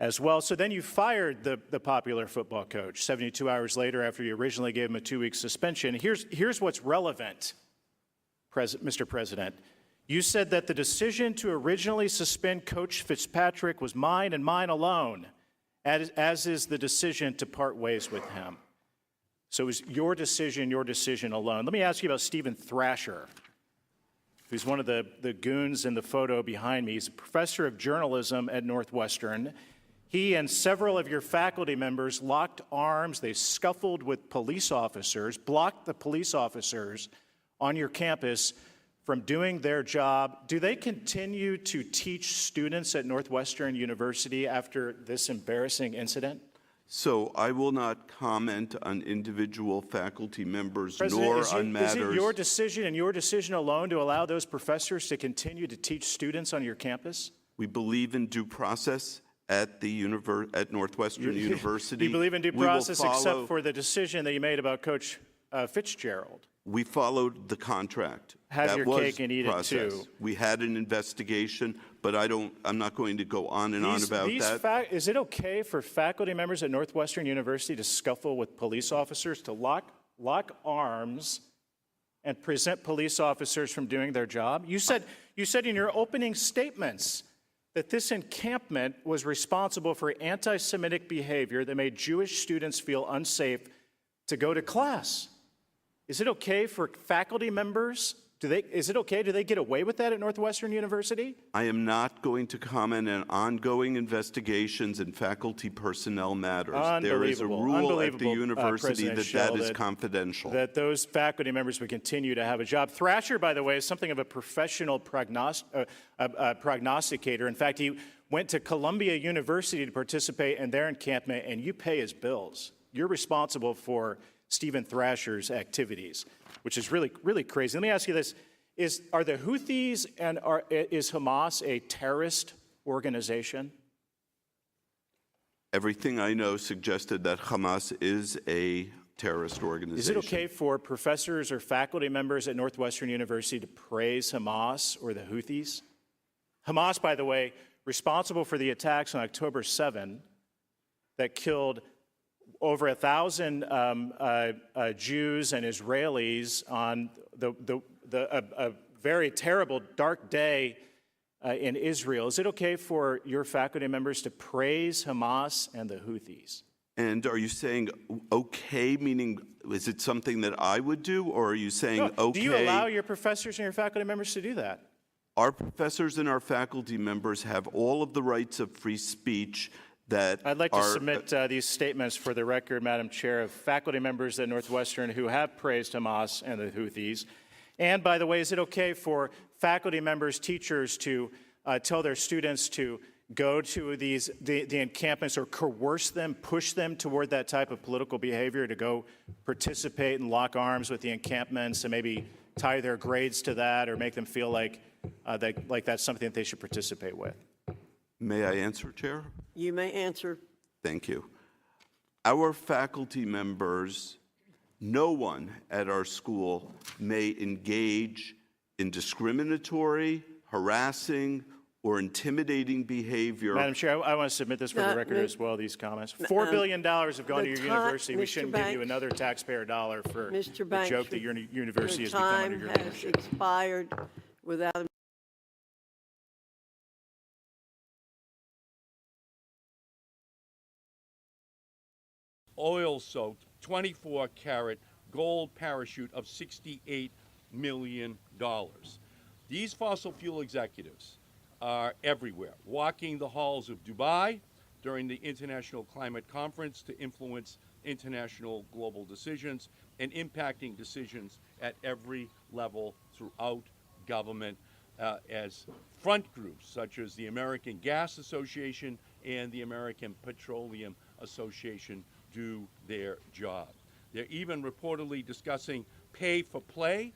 as well. So then you fired the popular football coach 72 hours later after you originally gave him a 2-week suspension. Here's what's relevant, Mr. President. You said that the decision to originally suspend Coach Fitzpatrick was mine and mine alone, as is the decision to part ways with him. So it was your decision alone. Let me ask you about Stephen Thrasher, who's one of the goons in the photo behind me. He's a professor of journalism at Northwestern. He and several of your faculty members locked arms. They scuffled with police officers, blocked the police officers on your campus from doing their job. Do they continue to teach students at Northwestern University after this embarrassing incident? So I will not comment on individual faculty members President, nor on matters. Is it your decision and your decision alone to allow those professors to continue to teach students on your campus? We believe in due process at Northwestern University. You believe in due process except for the decision that you made about Coach Fitzgerald? We followed the contract. Have that your was cake and eat process. it too. We had an investigation, but I'm not going to go on and on about that. Is it okay for faculty members at Northwestern University to scuffle with police officers, to lock arms and present police officers from doing their job? You said in your opening statements that this encampment was responsible for anti-Semitic behavior that made Jewish students feel unsafe to go to class. Is it okay for faculty members? Do they get away with that at Northwestern University? I am not going to comment on ongoing investigations and faculty personnel matters. There is a rule at the university that is confidential. That those faculty members would continue to have a job. Thrasher, by the way, is something of a professional prognosticator. In fact, he went to Columbia University to participate in their encampment, and you pay his bills. You're responsible for Stephen Thrasher's activities, which is really, really crazy. Let me ask you this. Are the Houthis and is Hamas a terrorist organization? Everything I know suggested that Hamas is a terrorist organization. Is it okay for professors or faculty members at Northwestern University to praise Hamas or the Houthis? Hamas, by the way, responsible for the attacks on October 7 that killed over 1,000 Jews and Israelis on a very terrible, dark day in Israel. Is it okay for your faculty members to praise Hamas and the Houthis? And are you saying okay, meaning is it something that I would do, or are you saying No. okay? Do you allow your professors and your faculty members to do that? Our professors and our faculty members have all of the rights of free speech that I'd like to submit these statements for the record, Madam Chair, of faculty members at Northwestern who have praised Hamas and the Houthis. And by the way, is it okay for faculty members, teachers to tell their students to go to the encampments or coerce them, push them toward that type of political behavior, to go participate and lock arms with the encampments and maybe tie their grades to that, or make them feel like that's something that they should participate with? May I answer, Chair? You may answer. Thank you. Our faculty members, no one at our school may engage in discriminatory, harassing, or intimidating behavior. Madam Chair, I want to submit this for the record as well, these comments. $4 billion have gone to your university. We shouldn't give you another taxpayer dollar for Mr. the Banks, joke that your university has your become under time your has leadership. expired without oil-soaked 24-karat gold parachute of $68 million. These fossil fuel executives are everywhere, walking the halls of Dubai during the International Climate Conference to influence international global decisions and impacting decisions at every level throughout government as front groups such as the American Gas Association and the American Petroleum Association do their job. They're even reportedly discussing pay for play